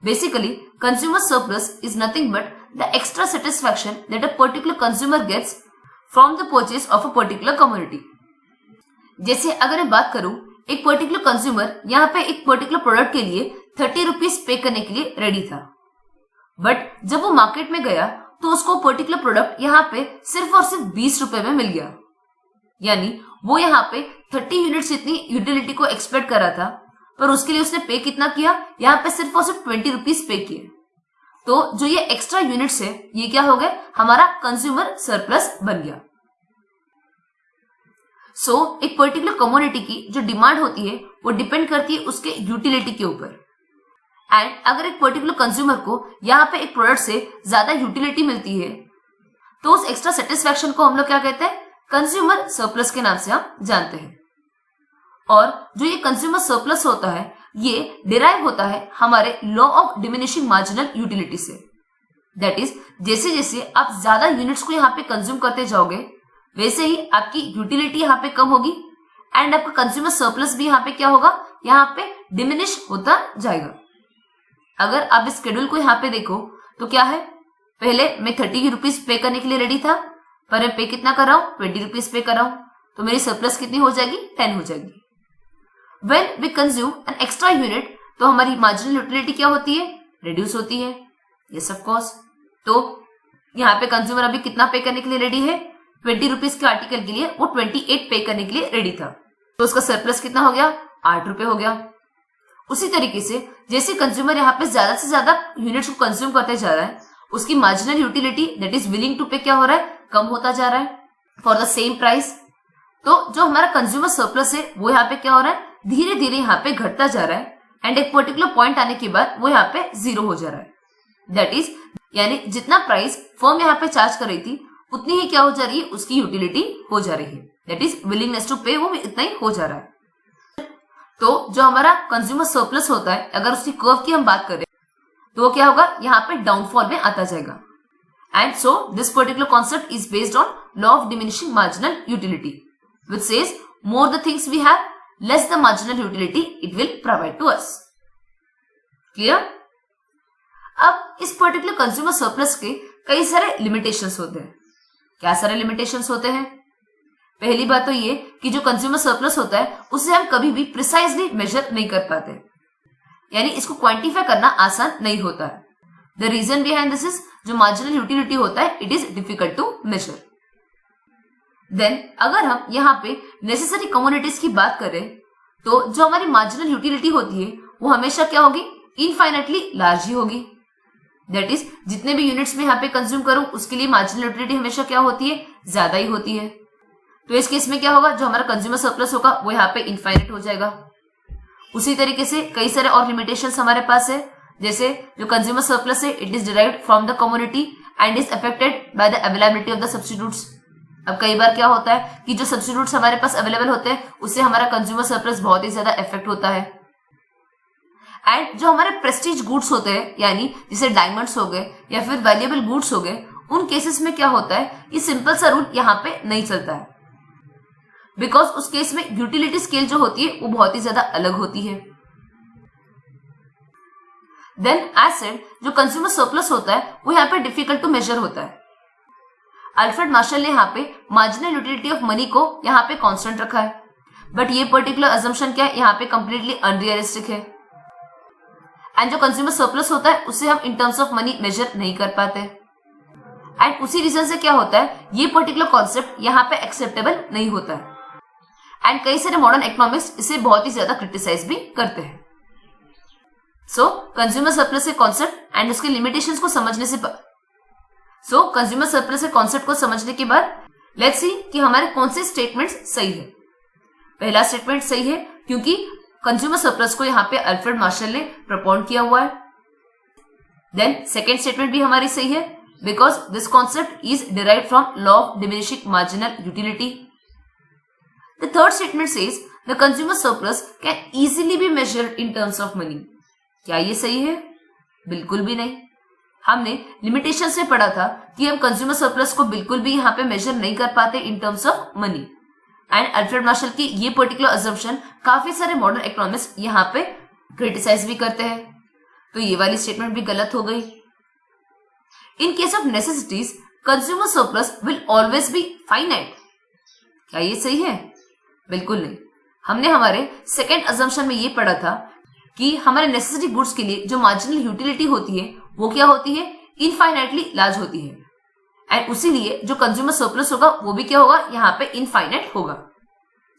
A: Basically consumer surplus is nothing but the extra satisfaction that a particular consumer gets from the purchase of a particular commodity. जैसे अगर मैं बात करूं, एक पर्टिकुलर कंज्यूमर यहाँ पे एक पर्टिकुलर प्रोडक्ट के लिए 30 रुपीज पे करने के लिए रेडी था, बट जब वो मार्केट में गया तो उसको पर्टिकुलर प्रोडक्ट यहाँ पे सिर्फ और सिर्फ 20 रुपए में मिल गया. यानी वो यहाँ पे 30 यूनिट्स इतनी यूटिलिटी को एक्सपेक्ट करा था, पर उसके लिए उसने पे कितना किया? यहाँ पे सिर्फ और सिर्फ 20 रुपीज पे किए. तो जो ये एक्स्ट्रा यूनिट्स है, ये क्या हो गए? हमारा कंज्यूमर सरप्लस बन गया. सो एक पर्टिकुलर कमोडिटी की जो डिमांड होती है वो डिपेंड करती है उसके यूटिलिटी के ऊपर. एंड अगर एक पर्टिकुलर कंज्यूमर को यहाँ पे एक प्रोडक्ट से ज्यादा यूटिलिटी मिलती है तो उस एक्स्ट्रा सेटिस्फैक्शन को हम लोग क्या कहते हैं? कंज्यूमर सरप्लस के नाम से हम जानते हैं. और जो ये कंज्यूमर सरप्लस होता है, ये डिराइव होता है हमारे law of diminishing marginal utility से. दैट इज, जैसे जैसे आप ज्यादा यूनिट्स को यहाँ पे कंज्यूम करते जाओगे, वैसे ही आपकी यूटिलिटी यहाँ पे कम होगी एंड आपका कंज्यूमर सरप्लस भी यहाँ पे क्या होगा? यहाँ पे डिमिनिश होता जाएगा. अगर आप इस शेड्यूल को यहाँ पे देखो तो क्या है? पहले मैं 30 रुपीज पे करने के लिए रेडी था, पर मैं पे कितना कर रहा हूँ? 20 रुपीज पे कर रहा हूँ. तो मेरी सरप्लस कितनी हो जाएगी? 10 हो जाएगी. When we consume an extra unit तो हमारी मार्जिनल यूटिलिटी क्या होती है? रिड्यूस होती है. Yes of course. तो यहाँ पे कंज्यूमर अभी कितना पे करने के लिए रेडी है? 20 रुपीज के आर्टिकल के लिए वो 28 पे करने के लिए रेडी था, तो उसका सरप्लस कितना हो गया? 8 रुपए हो गया. उसी तरीके से जैसे कंज्यूमर यहाँ पे ज्यादा से ज्यादा यूनिट्स को कंज्यूम करते जा रहा है, उसकी marginal utility that is willing to pay क्या हो रहा है? कम होता जा रहा है फॉर द सेम प्राइस. तो जो हमारा कंज्यूमर सरप्लस है वो यहाँ पे क्या हो रहा है? धीरे धीरे यहाँ पे घटता जा रहा है एंड एक पर्टिकुलर पॉइंट आने के बाद वो यहाँ पे 0 हो जा रहा है. दैट इज, यानी जितना प्राइस फर्म यहाँ पे चार्ज कर रही थी उतनी ही क्या हो जा रही है? उसकी यूटिलिटी हो जा रही है. दैट इज विलिंगनेस टू पे, वो इतना ही हो जा रहा है. तो जो हमारा कंज्यूमर सरप्लस होता है, अगर उसकी कर्व की हम बात करें तो वो क्या होगा? यहाँ पे डाउनफॉल में आता जाएगा. And so this particular concept is based on law of diminishing marginal utility, which says more the things we have, less the marginal utility it will provide to us. Clear? अब इस particular consumer surplus के कई सारे limitations होते हैं. क्या सारे limitations होते हैं? पहली बात तो ये कि जो कंज्यूमर सरप्लस होता है उसे हम कभी भी प्रिसाइजली मेजर नहीं कर पाते, यानी इसको क्वांटिफाई करना आसान नहीं होता है. The reason behind this is, जो मार्जिनल यूटिलिटी होता है it is difficult to measure. Then अगर हम यहाँ पे नेसेसरी कमोडिटीज की बात करें तो जो हमारी मार्जिनल यूटिलिटी होती है वो हमेशा क्या होगी? इनफाइनाइटली लार्ज ही होगी. दैट इज, जितने भी यूनिट्स में यहाँ पे कंज्यूम करूं उसके लिए मार्जिनल यूटिलिटी हमेशा क्या होती है? ज्यादा ही होती है. तो इस केस में क्या होगा? जो हमारा कंज्यूमर सरप्लस होगा वो यहाँ पे इनफाइनाइट हो जाएगा. उसी तरीके से कई सारे और लिमिटेशंस हमारे पास है. जैसे जो कंज्यूमर सरप्लस है it is derived from the commodity and is affected by the availability of the substitutes. अब कई बार क्या होता है कि जो सब्स्टिट्यूट्स हमारे पास अवेलेबल होते हैं उससे हमारा कंज्यूमर सरप्लस बहुत ही ज्यादा इफेक्ट होता है. एंड जो हमारे प्रेस्टीज गुड्स होते हैं, यानी जैसे डायमंड्स हो गए या फिर वैल्यूएबल गुड्स हो गए, उन केसेस में क्या होता है? ये सिंपल सा रूल यहाँ पे नहीं चलता है, बिकॉज उस केस में यूटिलिटी स्केल जो होती है वो बहुत ही ज्यादा अलग होती है. देन एज सेड, जो कंज्यूमर सरप्लस होता है वो यहाँ पे डिफिकल्ट टू मेजर होता है. अल्फ्रेड मार्शल ने यहाँ पे मार्जिनल यूटिलिटी ऑफ मनी को यहाँ पे कांस्टेंट रखा है, बट ये पर्टिकुलर अजम्पशन क्या है? यहाँ पे कंप्लीटली अनरियलिस्टिक है. एंड जो कंज्यूमर सरप्लस होता है उसे हम in terms of money measure नहीं कर पाते, एंड उसी रीजन से क्या होता है, ये पर्टिकुलर कॉन्सेप्ट यहाँ पे एक्सेप्टेबल नहीं होता है, एंड कई सारे मॉडर्न इकोनॉमिक्स इसे बहुत ही ज्यादा क्रिटिसाइज भी करते हैं। सो कंज्यूमर सरप्लस के कॉन्सेप्ट एंड उसके लिमिटेशंस को समझने के बाद लेट्स सी कि हमारे कौन से स्टेटमेंट्स सही है। पहला स्टेटमेंट सही है क्योंकि कंज्यूमर सरप्लस को यहाँ पे अल्फ्रेड मार्शल ने प्रपोज किया हुआ है। देन सेकेंड स्टेटमेंट भी हमारी सही है because this concept is derived from law of diminishing marginal utility. The third statement says the consumer surplus can easily B measured in terms of money. क्या ये सही है? बिल्कुल भी नहीं। हमने लिमिटेशन से पढ़ा था कि हम कंज्यूमर सरप्लस को बिल्कुल भी यहाँ पे मेजर नहीं कर पाते इन terms of money, and Alfred Marshall की ये पर्टिकुलर अजम्पशन काफी सारे मॉडर्न इकोनॉमिस्ट यहाँ पे क्रिटिसाइज भी करते हैं, तो ये वाली स्टेटमेंट भी गलत हो गई। इन case of necessities consumer surplus will always be finite. क्या ये सही है? बिल्कुल नहीं। हमने हमारे सेकेंड अजम्पशन में ये पढ़ा था कि हमारे नेसेसिटी गुड्स के लिए जो मार्जिनल यूटिलिटी होती है वो क्या होती है, इनफाइनाइटली लार्ज होती है, एंड उसीलिए जो कंज्यूमर सरप्लस होगा वो भी क्या होगा, यहाँ पे इनफाइनाइट होगा।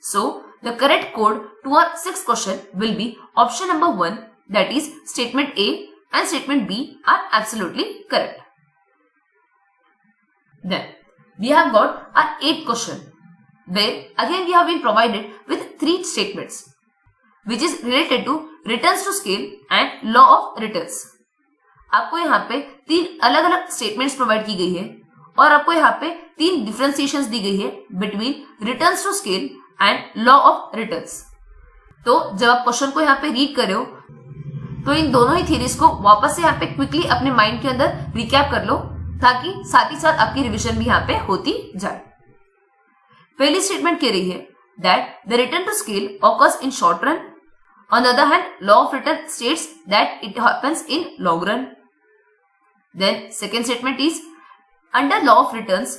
A: So the correct code to our sixth question will be option number 1, that is statement A and statement B are absolutely correct. Then we have got our 8th question, where again we have been provided with 3 statements which is related to returns to scale and law of returns। आपको यहाँ पे 3 अलग अलग statements provide की गई है और आपको यहाँ पे 3 डिफरेंशिएशंस दी गई है between returns to scale and law of returns. तो जब आप क्वेश्चन को यहाँ पे रीड कर रहे हो तो इन दोनों ही थ्योरीज को वापस से यहाँ पे क्विकली अपने माइंड के अंदर रिकैप कर लो ताकि साथ ही साथ आपकी रिवीजन भी यहाँ पे होती जाए। पहली स्टेटमेंट कह रही है that the return to scale occurs in short run, on the other hand law of return states that it happens in long run. Then second statement is under law of returns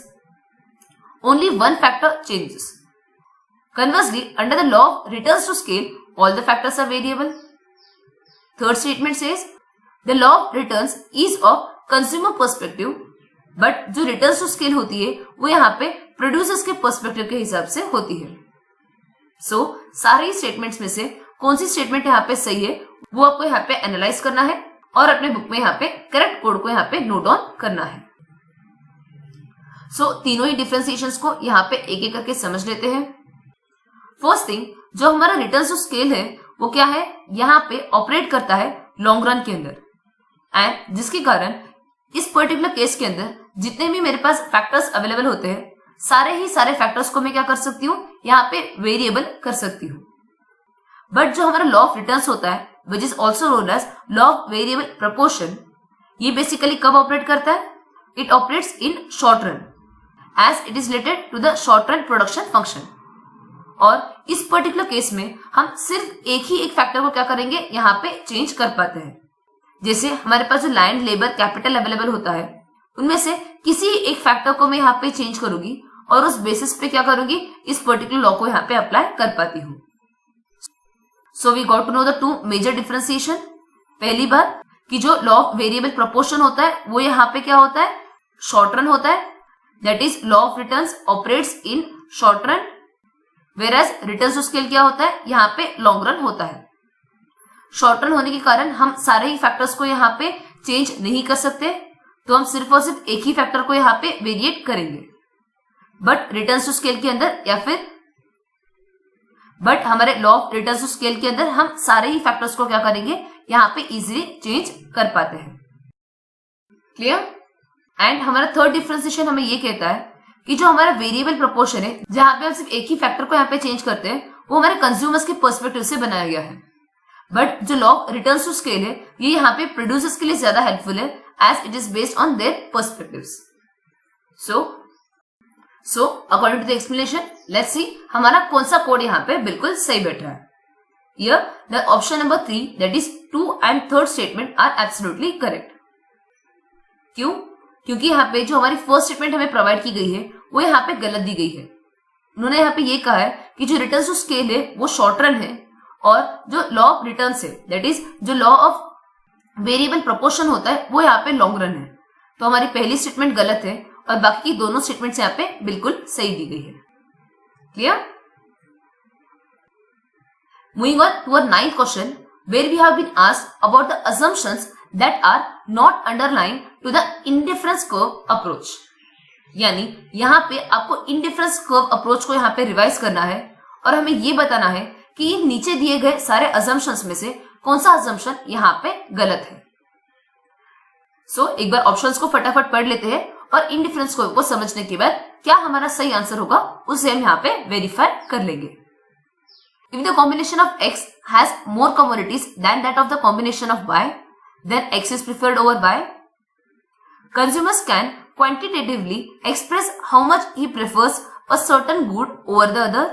A: only one factor changes. Conversely, under the law of returns to scale, all the factors are variable. Third statement says the law of returns is of consumer perspective, but जो returns to scale होती है वो यहाँ पे producers के perspective के हिसाब से होती है। So सारे स्टेटमेंट्स में से कौन सी स्टेटमेंट यहाँ पे सही है वो आपको यहाँ पे एनालाइज करना है और अपने बुक में यहाँ पे करेक्ट कोड को यहाँ पे नोट डाउन करना है। सो तीनों ही डिफरेंशिएशंस को यहाँ पे एक एक करके समझ लेते हैं। फर्स्ट थिंग, जो हमारा रिटर्न्स टू स्केल है वो क्या है, यहाँ पे ऑपरेट करता है लॉन्ग रन के अंदर, एंड जिसके कारण इस पर्टिकुलर केस के अंदर जितने भी मेरे पास फैक्टर्स अवेलेबल होते हैं सारे फैक्टर्स को मैं क्या कर सकती हूँ, यहाँ पे वेरिएबल कर सकती हूँ। बट जो हमारा लॉ ऑफ रिटर्न्स होता है which is also known as law of variable proportion, ये बेसिकली कब ऑपरेट करता है, it operates in short run as it is related to the short run production function। और इस पर्टिकुलर केस में हम सिर्फ एक ही एक फैक्टर को क्या करेंगे, यहाँ पे चेंज कर पाते हैं। जैसे हमारे पास जो लैंड, लेबर, कैपिटल अवेलेबल होता है उनमें से किसी एक फैक्टर को मैं यहाँ पे चेंज करूंगी और उस बेसिस पे क्या करूंगी, इस पर्टिकुलर लॉ को यहाँ पे अप्लाई कर पाती हूँ। So we got to know the 2 major differentiation. पहली बात कि जो लॉ ऑफ वेरिएबल प्रोपोर्शन होता है वो यहाँ पे क्या होता है, शॉर्ट रन होता है, that is law of returns operates in short run, whereas returns to scale क्या होता है, यहाँ पे long run होता है। शॉर्ट रन होने के कारण हम सारे ही फैक्टर्स को यहाँ पे चेंज नहीं कर सकते, तो हम सिर्फ और सिर्फ एक ही फैक्टर को यहाँ पे वेरिएट करेंगे। बट रिटर्न्स टू स्केल के अंदर बट हमारे law of returns to scale के अंदर हम सारे ही फैक्टर्स को क्या करेंगे, यहाँ पे इजीली चेंज कर पाते हैं। क्लियर? एंड हमारा थर्ड डिफरेंशिएशन हमें ये कहता है कि जो हमारा वेरिएबल प्रोपोर्शन है जहां पे हम सिर्फ एक ही फैक्टर को यहाँ पे चेंज करते हैं वो हमारे कंज्यूमर्स के पर्सपेक्टिव से बनाया गया है। बट जो law of returns to scale है ये यहाँ पे प्रोड्यूसर्स के लिए ज्यादा हेल्पफुल है as it is based on their perspectives. So according to the explanation let's see हमारा कौन सा कोड यहाँ पे बिल्कुल सही बैठ रहा है। Here the option number 3 that is 2 and 3rd statement are absolutely correct. क्यों? क्योंकि यहाँ पे जो हमारी फर्स्ट स्टेटमेंट हमें प्रोवाइड की गई है वो यहाँ पे गलत दी गई है। उन्होंने यहाँ पे ये कहा है कि जो रिटर्न्स टू स्केल है वो शॉर्ट रन है और जो लॉ ऑफ रिटर्न्स है दैट इज जो लॉ ऑफ वेरिएबल प्रोपोर्शन होता है वो यहाँ पे लॉन्ग रन है। तो हमारी पहली स्टेटमेंट गलत है और बाकी की दोनों स्टेटमेंट्स यहाँ पे बिल्कुल सही दी गई है। Clear? Moving on to our 9th question where we have been asked about the assumptions that are not underlying to the indifference curve approach। यानी यहाँ पे आपको इंडिफरेंस कर्व अप्रोच को यहाँ पे रिवाइज करना है और हमें ये बताना है कि इन नीचे दिए गए सारे अजम्पशंस में से कौन सा अजम्पशन यहाँ पे गलत है। सो एक बार ऑप्शंस को फटाफट पढ़ लेते हैं और इंडिफरेंस कर्व को समझने के बाद क्या हमारा सही आंसर होगा उसे हम यहाँ पे वेरीफाई कर लेंगे। If the combination of X has more commodities than that of the combination of Y, then X is preferred over Y. Consumers can quantitatively express how much he prefers a certain good over the other.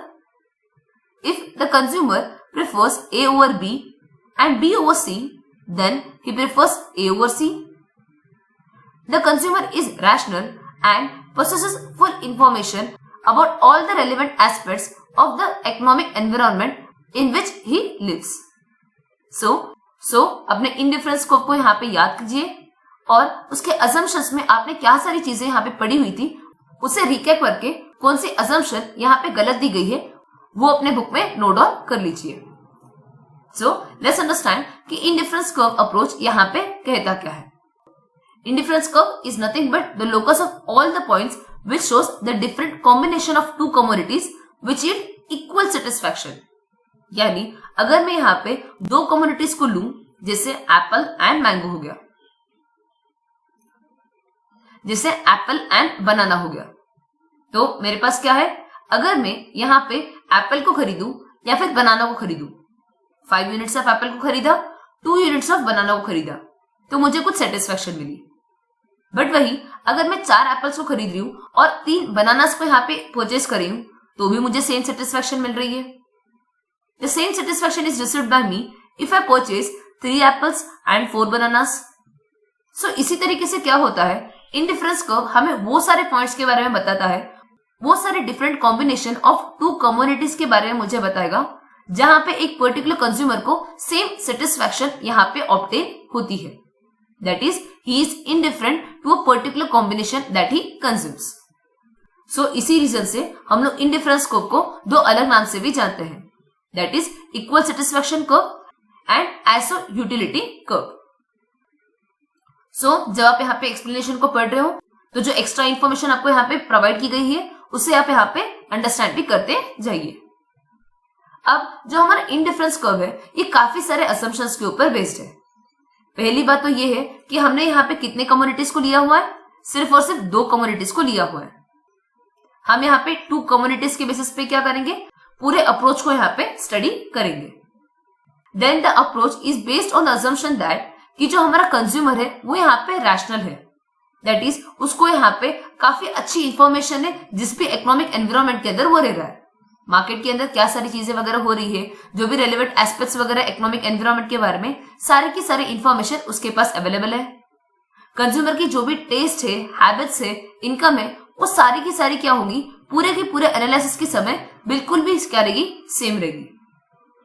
A: If the consumer prefers A over B and B over C, then he prefers A over C. The consumer is rational and possesses full information about all the relevant aspects of the economic environment in which he lives. So अपने indifference scope को यहाँ पे याद कीजिए और उसके assumptions में आपने क्या सारी चीजें यहाँ पे पढ़ी हुई थी उसे रिकैप करके कौन सी अजम्पशन यहाँ पे गलत दी गई है वो अपने बुक में नोट डाउन कर लीजिए। सो लेट्स अंडरस्टैंड कि इंडिफरेंस कर्व अप्रोच यहाँ पे कहता क्या है। Indifference curve is nothing but the locus of all the points which shows the different combination of two commodities which yield equal satisfaction। यानी अगर मैं यहाँ पे दो कमोडिटीज को लूं जैसे एप्पल एंड मैंगो हो गया, जैसे एप्पल एंड बनाना हो गया, तो मेरे पास क्या है, अगर मैं यहाँ पे एप्पल को खरीदूं या फिर बनाना को खरीदूं, 5 यूनिट्स ऑफ एप्पल को खरीदा, 2 यूनिट्स ऑफ बनाना को खरीदा, तो मुझे कुछ सेटिस्फेक्शन मिली। बट वही अगर मैं 4 एप्पल्स को खरीद रही हूं और 3 बनानास को यहाँ पे परचेज कर रही हूं तो भी मुझे सेम सेटिस्फेक्शन मिल रही है। The same satisfaction is received by me if I purchase 3 apples and 4 bananas. So इसी तरीके से क्या होता है, इंडिफरेंस कर्व हमें वो सारे पॉइंट्स के बारे में बताता है, वो सारे डिफरेंट कॉम्बिनेशन ऑफ 2 कमोडिटीज के बारे में मुझे बताएगा जहां पे एक पर्टिकुलर कंज्यूमर को सेम सेटिस्फेक्शन यहाँ पे ऑब्टेन होती है। That is, he is indifferent to a particular combination that he consumes. So इसी रीजन से हम लोग इंडिफरेंस कर्व को 2 अलग नाम से भी जानते हैं, that is equal satisfaction curve and iso utility curve. So जब आप यहाँ पे एक्सप्लेनेशन को पढ़ रहे हो तो जो एक्स्ट्रा इन्फॉर्मेशन आपको यहाँ पे प्रोवाइड की गई है उसे आप यहाँ पे अंडरस्टैंड भी करते जाइए। अब जो हमारा इंडिफरेंस कर्व है ये काफी सारे असम्पशंस के ऊपर बेस्ड है। पहली बात तो ये है कि हमने यहाँ पे कितने कमोडिटीज को लिया हुआ है, सिर्फ और सिर्फ 2 कमोडिटीज को लिया हुआ है। हम यहाँ पे 2 कमोडिटीज के बेसिस पे क्या करेंगे, पूरे अप्रोच को यहाँ पे स्टडी करेंगे। Then the approach is based on the assumption that कि जो हमारा कंज्यूमर है वो यहाँ पे रैशनल है, दैट इज उसको यहाँ पे काफी अच्छी इंफॉर्मेशन है जिस भी इकोनॉमिक एनवायरनमेंट के अंदर वो रह रहा है, मार्केट के अंदर क्या सारी चीजें वगैरह हो रही है, जो भी रेलेवेंट एस्पेक्ट्स वगैरह इकोनॉमिक एनवायरनमेंट के बारे में सारी की सारी इंफॉर्मेशन उसके पास अवेलेबल है। कंज्यूमर की जो भी टेस्ट है, हैबिट्स है, इनकम है, वो सारी की सारी क्या होंगी, पूरे के पूरे एनालिसिस के समय बिल्कुल भी क्या रहेगी, सेम रहेगी।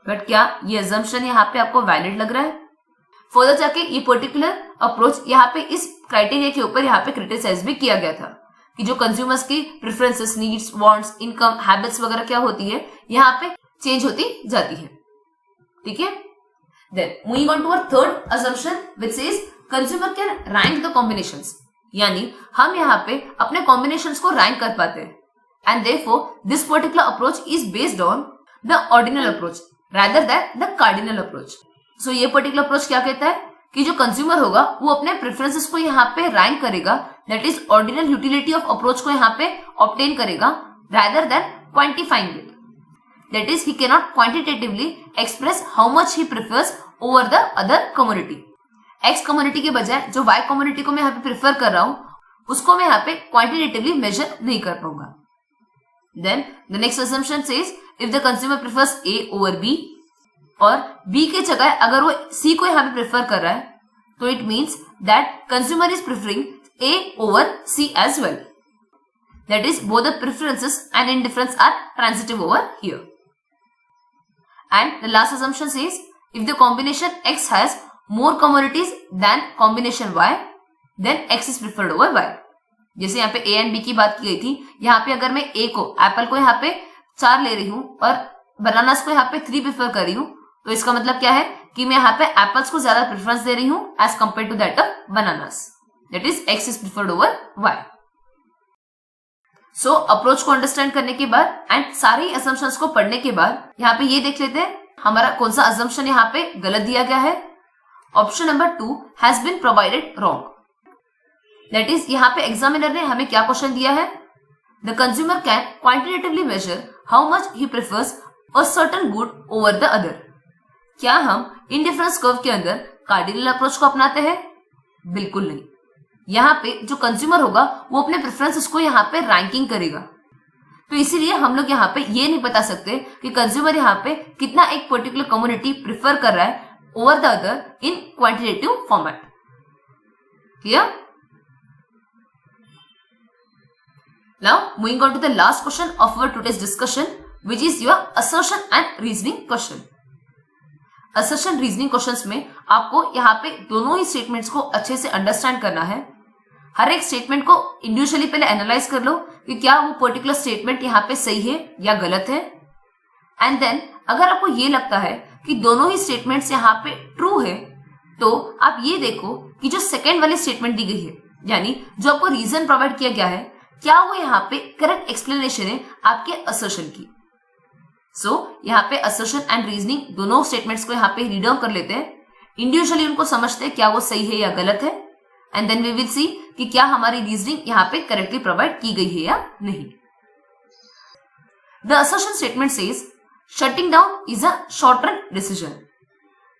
A: बट क्या ये अजम्पशन यहाँ पे आपको वैलिड लग रहा है? फर्दर जाके ये पर्टिकुलर अप्रोच यहाँ पे इस क्राइटेरिया के ऊपर यहाँ पे क्रिटिसाइज भी किया गया था कि जो कंज्यूमर्स की preferences, needs, wants, income, habits वगैरह क्या होती है यहाँ पे चेंज होती जाती है। ठीक है, then moving on to our third assumption which says consumer can rank the combinations. यानी हम यहाँ पे अपने कॉम्बिनेशंस को रैंक कर पाते हैं and therefore this particular approach is based on the ordinal approach rather than the cardinal approach. So ये पर्टिकुलर अप्रोच क्या कहता है कि जो कंज्यूमर होगा वो अपने प्रेफरेंसेस को यहाँ पे रैंक करेगा, that is ordinal utility of approach को यहाँ पे ऑब्टेन करेगा rather than quantifying it, that is he can not quantitatively express how much he prefers over the other commodity. X commodity के बजाय जो वाई कमोडिटी को मैं यहाँ पे प्रेफर कर रहा हूँ उसको मैं यहाँ पे क्वांटिटेटिवली मेजर नहीं कर पाऊंगा। Then the next assumption says if the consumer prefers A over B, और बी के जगह अगर वो सी को यहाँ पे प्रेफर कर रहा है तो it means that consumer is preferring A over C as well, that is both the preferences and indifference are transitive over here. And the last assumption says if the combination X has more commodities than combination Y, then X is preferred over Y. जैसे यहाँ पे A and B की बात की गई थी, यहाँ पे अगर मैं A को, एप्पल को यहाँ पे 4 ले रही हूँ और बनानास को यहाँ पे 3 प्रेफर कर रही हूँ, तो इसका मतलब क्या है कि मैं यहाँ पे एप्पल्स को ज्यादा प्रेफरेंस दे रही हूँ as compare to that of bananas. That is X is preferred over Y. So approach को अंडरस्टैंड करने के बाद एंड सारे असम्पशंस को पढ़ने के बाद यहाँ पे ये देख लेते हैं हमारा कौन सा असम्पशन यहाँ पे गलत दिया गया है. Option number 2 has been provided wrong. That is यहाँ पे एग्जामिनर ने हमें क्या क्वेश्चन दिया है, the consumer can quantitatively measure how much he prefers a certain good over the other. क्या हम इंडिफरेंस कर्व के अंदर कार्डिनल अप्रोच को अपनाते हैं? बिल्कुल नहीं. यहाँ पे जो कंज्यूमर होगा वो अपने प्रेफरेंसेस को यहाँ पे रैंकिंग करेगा. तो इसीलिए हम लोग यहाँ पे ये नहीं बता सकते कि कंज्यूमर यहाँ पे कितना एक पर्टिकुलर कम्युनिटी प्रिफर कर रहा है over the other in quantitative format. Clear? Now moving on to the last question of our today's discussion, which is your assertion and reasoning question. Assertion reasoning questions में आपको यहाँ पे दोनों ही statements को अच्छे से अंडरस्टैंड करना है. हर एक स्टेटमेंट को इंडिविजुअली पहले एनालाइज कर लो कि क्या वो पर्टिकुलर स्टेटमेंट यहाँ पे सही है या गलत है. एंड देन अगर आपको ये लगता है कि दोनों ही स्टेटमेंट्स यहाँ पे ट्रू है, तो आप ये देखो कि जो सेकेंड वाली स्टेटमेंट दी गई है, यानी जो आपको रीजन प्रोवाइड किया गया है, क्या वो यहाँ पे करेक्ट एक्सप्लेनेशन है आपके असर्शन की. सो यहाँ पे असर्शन एंड रीजनिंग दोनों स्टेटमेंट्स को यहाँ पे रीड आउट कर लेते हैं, इंडिविजुअली उनको समझते हैं क्या वो सही है या गलत है. And then we will see कि क्या हमारी रीजनिंग यहाँ पे करेक्टली प्रोवाइड की गई है या नहीं. The assertion statement says shutting down is a short-run decision,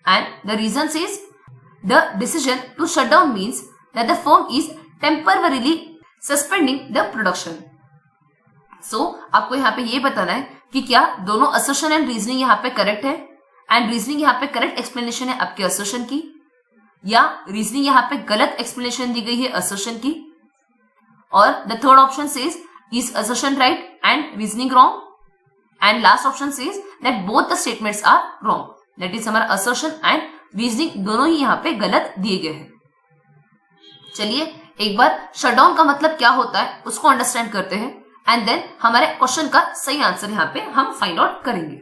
A: and the reason says the decision to shut down means that the firm is temporarily suspending the production. So आपको यहाँ पे ये बताना है कि क्या दोनों assertion and reasoning यहाँ पे करेक्ट है, एंड रीजनिंग यहाँ पे करेक्ट एक्सप्लेनेशन है आपके assertion की, या रीजनिंग यहाँ पे गलत एक्सप्लेनेशन दी गई है assertion की. और the third option says is assertion right and reasoning wrong, and last option says that both the statements are wrong. That is हमारा assertion and reasoning दोनों ही यहाँ पे गलत दिए गए हैं. चलिए एक बार शटडाउन का मतलब क्या होता है उसको अंडरस्टैंड करते हैं, एंड देन हमारे क्वेश्चन का सही आंसर यहाँ पे हम फाइंड आउट करेंगे.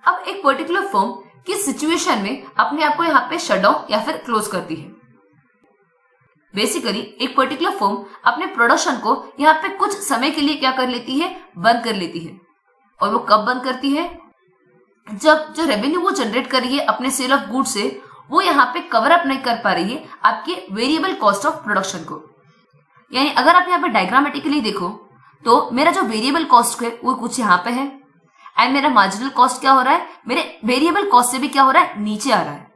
A: अब एक पर्टिकुलर फर्म किस सिचुएशन में अपने आप को यहाँ पे शटडाउन या फिर क्लोज करती है. बेसिकली एक पर्टिकुलर फर्म अपने प्रोडक्शन को यहाँ पे कुछ समय के लिए क्या कर लेती है, बंद कर लेती है. और वो कब बंद करती है, जब जो रेवेन्यू वो जनरेट कर रही है अपने सेल ऑफ गुड्स से, वो यहाँ पे कवर अप नहीं कर पा रही है आपके वेरिएबल कॉस्ट ऑफ प्रोडक्शन को. यानी अगर आप यहाँ पे डायग्रामेटिकली देखो तो मेरा जो वेरिएबल कॉस्ट है वो कुछ यहाँ पे है, एंड मेरा मार्जिनल कॉस्ट क्या हो रहा है, मेरे वेरिएबल कॉस्ट से भी क्या हो रहा है, नीचे आ रहा है.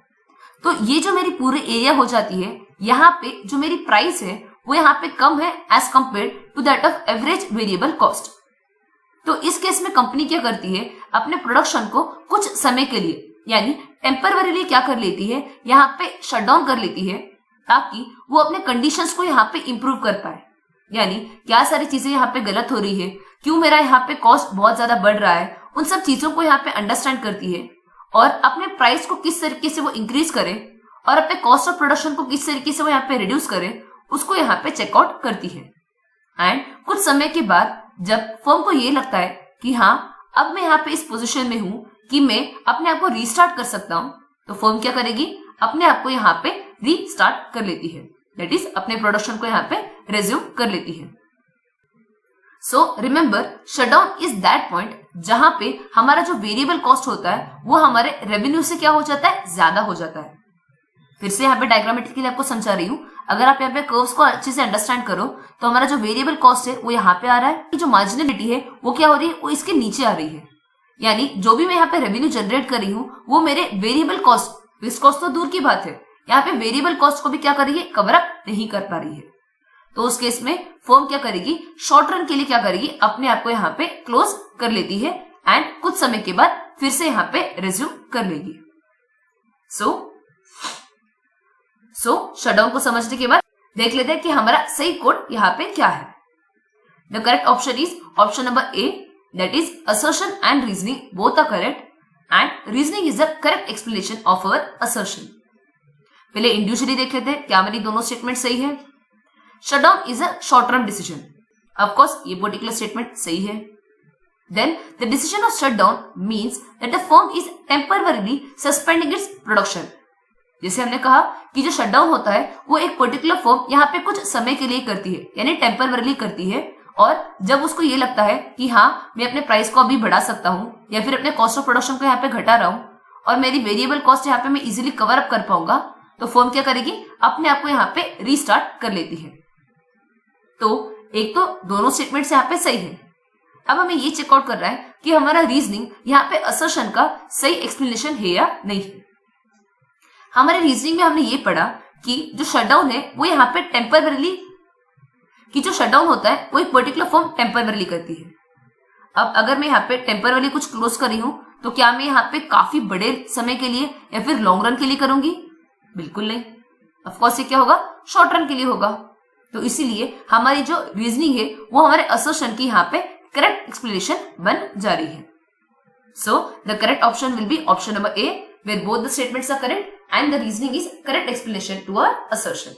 A: तो ये जो मेरी पूरी एरिया हो जाती है, यहाँ पे जो मेरी प्राइस है वो यहाँ पे कम है as compare to that of average variable cost. तो इस केस में कंपनी क्या करती है, अपने प्रोडक्शन को कुछ समय के लिए यानी टेम्पररीली क्या कर लेती है, यहाँ पे शट डाउन कर लेती है, ताकि वो अपने कंडीशंस को यहाँ पे इंप्रूव कर पाए. यानी क्या सारी चीजें यहाँ पे गलत हो रही है, क्यों मेरा यहाँ पे कॉस्ट बहुत ज्यादा बढ़ रहा है, उन सब चीजों को यहाँ पे अंडरस्टैंड करती है, और अपने प्राइस को किस तरीके से वो इंक्रीज करे और अपने कॉस्ट ऑफ प्रोडक्शन को किस तरीके से वो यहाँ पे रिड्यूस करे, उसको यहाँ पे चेकआउट करती है. एंड कुछ समय के बाद जब फर्म को ये लगता है कि हाँ अब मैं यहाँ पे इस पोजीशन में हूँ कि मैं अपने आप को रीस्टार्ट कर सकता हूँ, तो फर्म क्या करेगी, अपने आप को यहाँ पे रीस्टार्ट कर लेती है. दैट इज अपने प्रोडक्शन को यहाँ पे रेज्यूम कर लेती है. So remember shutdown is that point जहां पे हमारा जो वेरिएबल कॉस्ट होता है वो हमारे रेवेन्यू से क्या हो जाता है, ज्यादा हो जाता है. फिर से यहाँ पे डायग्रामेटिकली आपको समझा रही हूँ. अगर आप यहाँ पे कर्व्स को अच्छे से अंडरस्टैंड करो तो हमारा जो वेरिएबल कॉस्ट है वो यहाँ पे आ रहा है, जो मार्जिनलिटी है वो क्या हो रही है, वो इसके नीचे आ रही है. यानी जो भी मैं यहाँ पे रेवेन्यू जनरेट कर रही हूँ वो मेरे वेरिएबल कॉस्ट, फिक्स्ड कॉस्ट तो दूर की बात है, यहाँ पे वेरिएबल कॉस्ट को भी क्या कर रही है, कवर अप नहीं कर पा रही है. तो उस केस में फर्म क्या करेगी, शॉर्ट रन के लिए क्या करेगी, अपने आप को यहाँ पे क्लोज कर लेती है, एंड कुछ समय के बाद फिर से यहाँ पे रिज्यूम कर लेगी. सो शटडाउन को समझने के बाद देख लेते हैं कि हमारा सही कोड यहाँ पे क्या है. The correct option is option number A, that is assertion and reasoning both are correct, and reasoning is the correct explanation of our assertion. पहले इंडिविजुअली देख लेते हैं क्या मेरी दोनों स्टेटमेंट सही है. Shutdown is a short term decision. Of course ये पर्टिकुलर स्टेटमेंट सही है. Then the decision of shutdown means that the firm is temporarily suspending its production. जैसे हमने कहा कि जो शटडाउन होता है वो एक पर्टिकुलर फर्म यहाँ पे कुछ समय के लिए करती है, यानी टेम्परवरली करती है. और जब उसको ये लगता है कि हाँ मैं अपने प्राइस को अभी बढ़ा सकता हूँ या फिर अपने कॉस्ट ऑफ प्रोडक्शन को यहाँ पे घटा रहा हूँ और मेरी वेरिएबल कॉस्ट यहाँ पे मैं इजीली कवर अप कर पाऊंगा, तो फर्म क्या करेगी, अपने आप को यहाँ पे रीस्टार्ट कर लेती है. तो एक तो दोनों स्टेटमेंट्स यहाँ पे सही है. अब हमें ये चेकआउट कर रहा है कि हमारा रीजनिंग यहाँ पे असर्शन का सही एक्सप्लेनेशन है या नहीं है. हमारे रीजनिंग में हमने ये पढ़ा कि जो शटडाउन है वो यहाँ पे टेम्परवरली, कि जो शटडाउन होता है वो एक पर्टिकुलर फर्म टेम्परवरली करती है. अब अगर मैं यहाँ पे टेम्परवरली कुछ क्लोज कर रही हूँ तो क्या मैं यहाँ पे काफी बड़े समय के लिए या फिर लॉन्ग रन के लिए करूंगी? बिल्कुल नहीं. ऑफकोर्स ये क्या होगा, शॉर्ट रन के लिए होगा. तो इसीलिए हमारी जो रीजनिंग है वो हमारे असर्शन की यहाँ पे करेक्ट एक्सप्लेनेशन बन जा रही है. So the correct option will be option number A, where both the statements are correct and the reasoning is correct explanation to our assertion.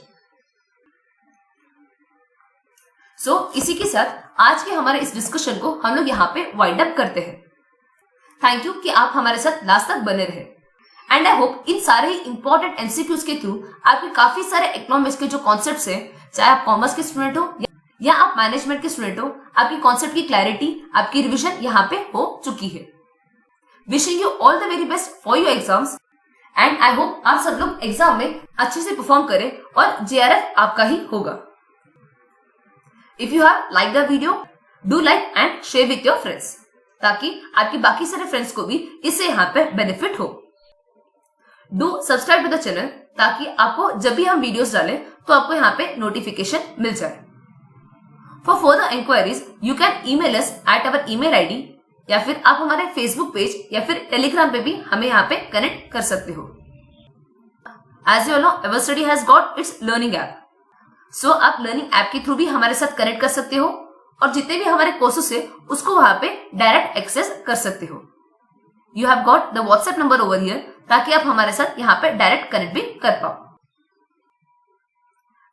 A: So इसी के साथ आज के हमारे इस डिस्कशन को हम लोग यहाँ पे वाइंड अप करते हैं. थैंक यू कि आप हमारे साथ लास्ट तक बने रहे. एंड आई होप इन सारे ही इंपॉर्टेंट एमसीक्यूज के थ्रू आपके काफी सारे इकोनॉमिक्स के जो कॉन्सेप्ट्स हैं, चाहे आप कॉमर्स के स्टूडेंट हो या आप मैनेजमेंट के स्टूडेंट हो, आपकी कॉन्सेप्ट की क्लैरिटी, आपकी रिविजन यहाँ पे हो चुकी है. Wishing you all the very best for your exams and I hope आप सब लोग एग्जाम में अच्छे से परफॉर्म करें और जेआरएफ आपका ही होगा. If you have like the video, do like and share with your friends, ताकि आपके बाकी सारे फ्रेंड्स को भी इससे यहाँ पे बेनिफिट हो. Do subscribe to the channel ताकि आपको जब भी हम वीडियोस डालें तो आपको यहाँ पे नोटिफिकेशन मिल जाए. For further inquiries you can email us at our email ID, या फिर आप हमारे फेसबुक पेज या फिर टेलीग्राम पे भी हमें यहाँ पे कनेक्ट कर सकते हो. As you know, ever study has got its learning app. So आप लर्निंग ऐप के थ्रू भी हमारे साथ कनेक्ट कर सकते हो और जितने भी हमारे कोर्सेस है उसको वहां पे डायरेक्ट एक्सेस कर सकते हो. You have got the WhatsApp number over here ताकि आप हमारे साथ यहाँ पे डायरेक्ट कनेक्ट भी कर पाओ.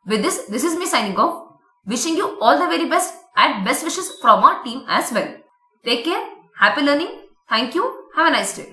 A: With this is me signing off. Wishing you all the very best and best wishes from our team as well. Take care. Happy learning. Thank you. Have a nice day.